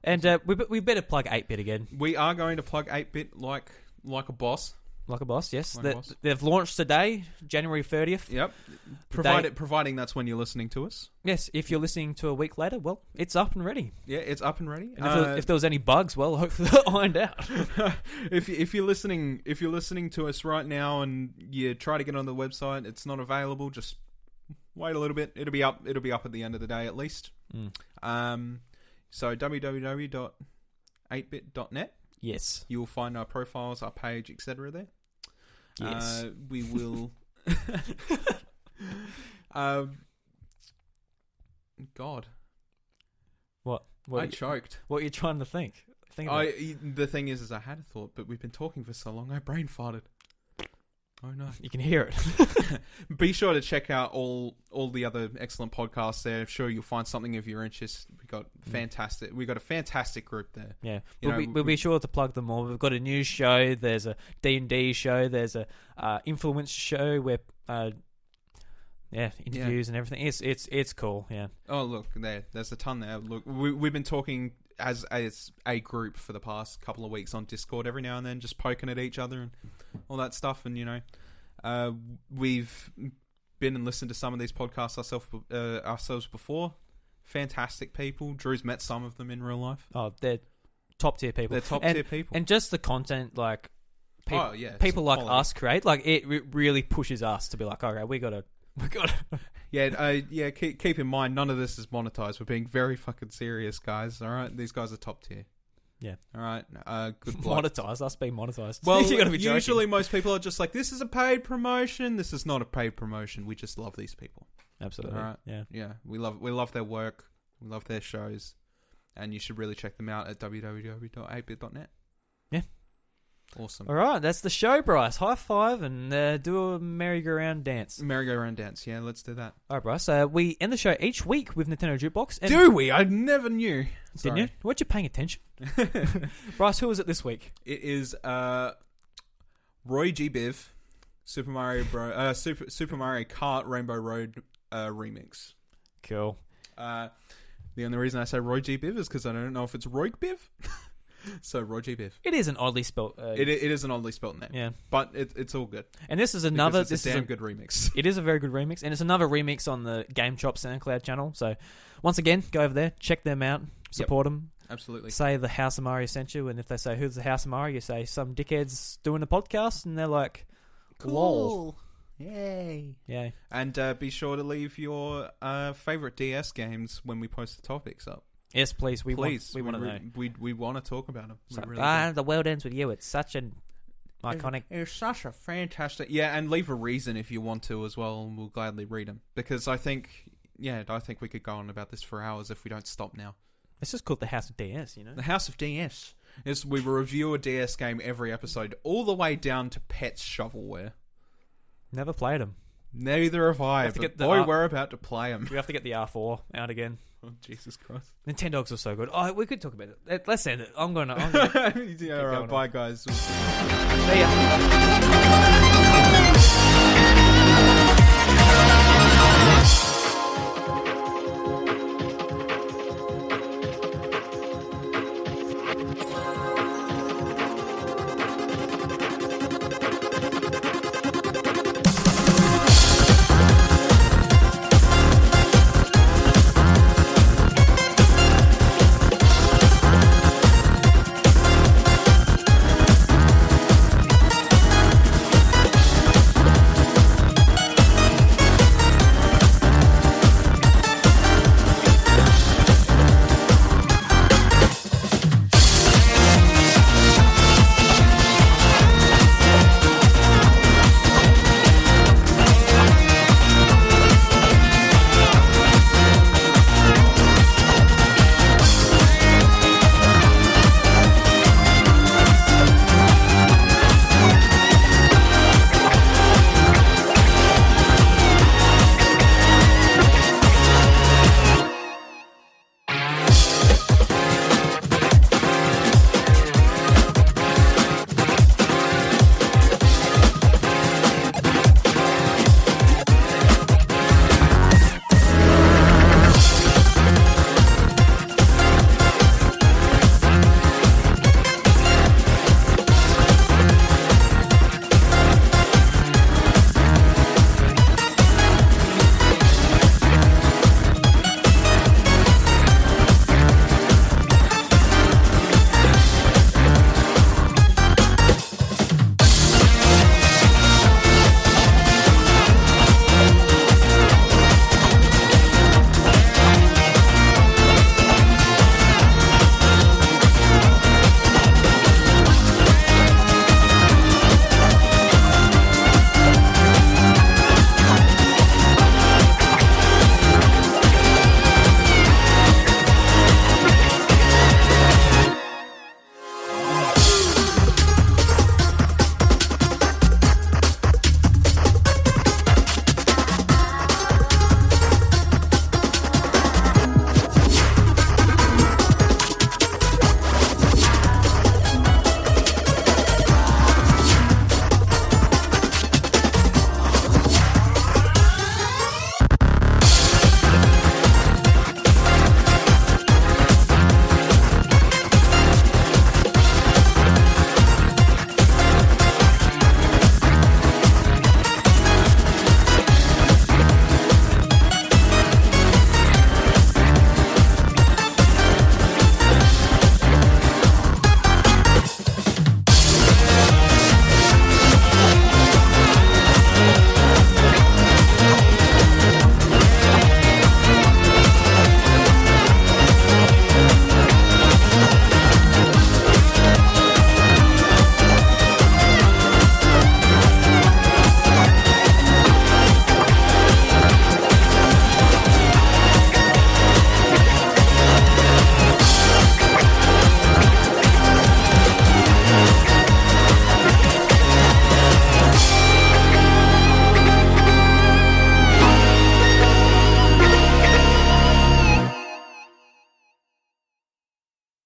And we better plug 8-Bit again. We are going to plug 8-Bit like a boss. Like a boss, yes. They've launched today, January 30th. Yep. Providing that's when you're listening to us. Yes, if you're listening to a week later, well, it's up and ready. Yeah, it's up and ready. And if there was any bugs, well, hopefully they'll ironed out. if you're listening to us right now and you try to get on the website, it's not available. Just wait a little bit. It'll be up at the end of the day at least. So www.8bit.net. Yes. You will find our profiles, our page, etc. there. Yes. We will... God. What? I choked. What are you trying to think? The thing is I had a thought, but we've been talking for so long, I brain farted. Oh no. You can hear it. Be sure to check out all the other excellent podcasts there. I'm sure you'll find something of your interest. We got a fantastic group there. Yeah. We'll be sure to plug them all. We've got a news show, there's a D&D show, there's a influence show where interviews and everything. It's cool, yeah. Oh look, there's a ton there. Look, we've been talking as a group for the past couple of weeks on Discord every now and then, just poking at each other and all that stuff. And we've been and listened to some of these podcasts ourselves before. Fantastic people. Drew's met some of them in real life. Oh, they're top tier people. And just the content, like people like us create, like it really pushes us to be like, okay, we got to My God. Yeah. Keep in mind, none of this is monetized. We're being very fucking serious, guys. All right, these guys are top tier. Yeah. All right. Good bloke. Monetized. Us being monetized. Well, you gotta be joking. usually most people are just like, this is a paid promotion. This is not a paid promotion. We just love these people. Absolutely. All right. Yeah. Yeah. We love their work. We love their shows, and you should really check them out at www.8bit.net. Yeah. Awesome. All right, that's the show, Bryce. High five and do a merry-go-round dance. Merry-go-round dance. Yeah, let's do that. All right, Bryce. We end the show each week with Nintendo Jukebox. And Do we? I never knew. didn't you? Weren't you paying attention? Bryce, who was it this week? It is Roy G. Biv, Super Mario Kart Rainbow Road remix. Cool. The only reason I say Roy G. Biv is because I don't know if it's Roy Biv. So Roy G. Biv. It is an oddly spelt. It is an oddly spelt name. Yeah, but it's all good. And this is another. Because it's a damn good remix. It is a very good remix, and it's another remix on the Game Chop SoundCloud channel. So once again, go over there, check them out, support them. Absolutely. Say the House of Mario sent you, and if they say who's the House of Mario, you say some dickheads doing a podcast, and they're like, cool. Lol. Yay. Yeah. And be sure to leave your favorite DS games when we post the topics up. Yes, please. We want to know. We want to talk about them. So, Really the world ends with you. It's such an iconic. It's such a fantastic. Yeah, and leave a reason if you want to as well, and we'll gladly read them. Because I think we could go on about this for hours if we don't stop now. It's just called the House of DS, you know. The House of DS is we review a DS game every episode, all the way down to Pets Shovelware. Never played them. Neither have I. But boy, we're about to play them. We have to get the R4 out again. Oh, Jesus Christ. Nintendogs are so good. Oh, we could talk about it. Let's end it. I'm going to... Yeah, all right, bye, guys. See ya.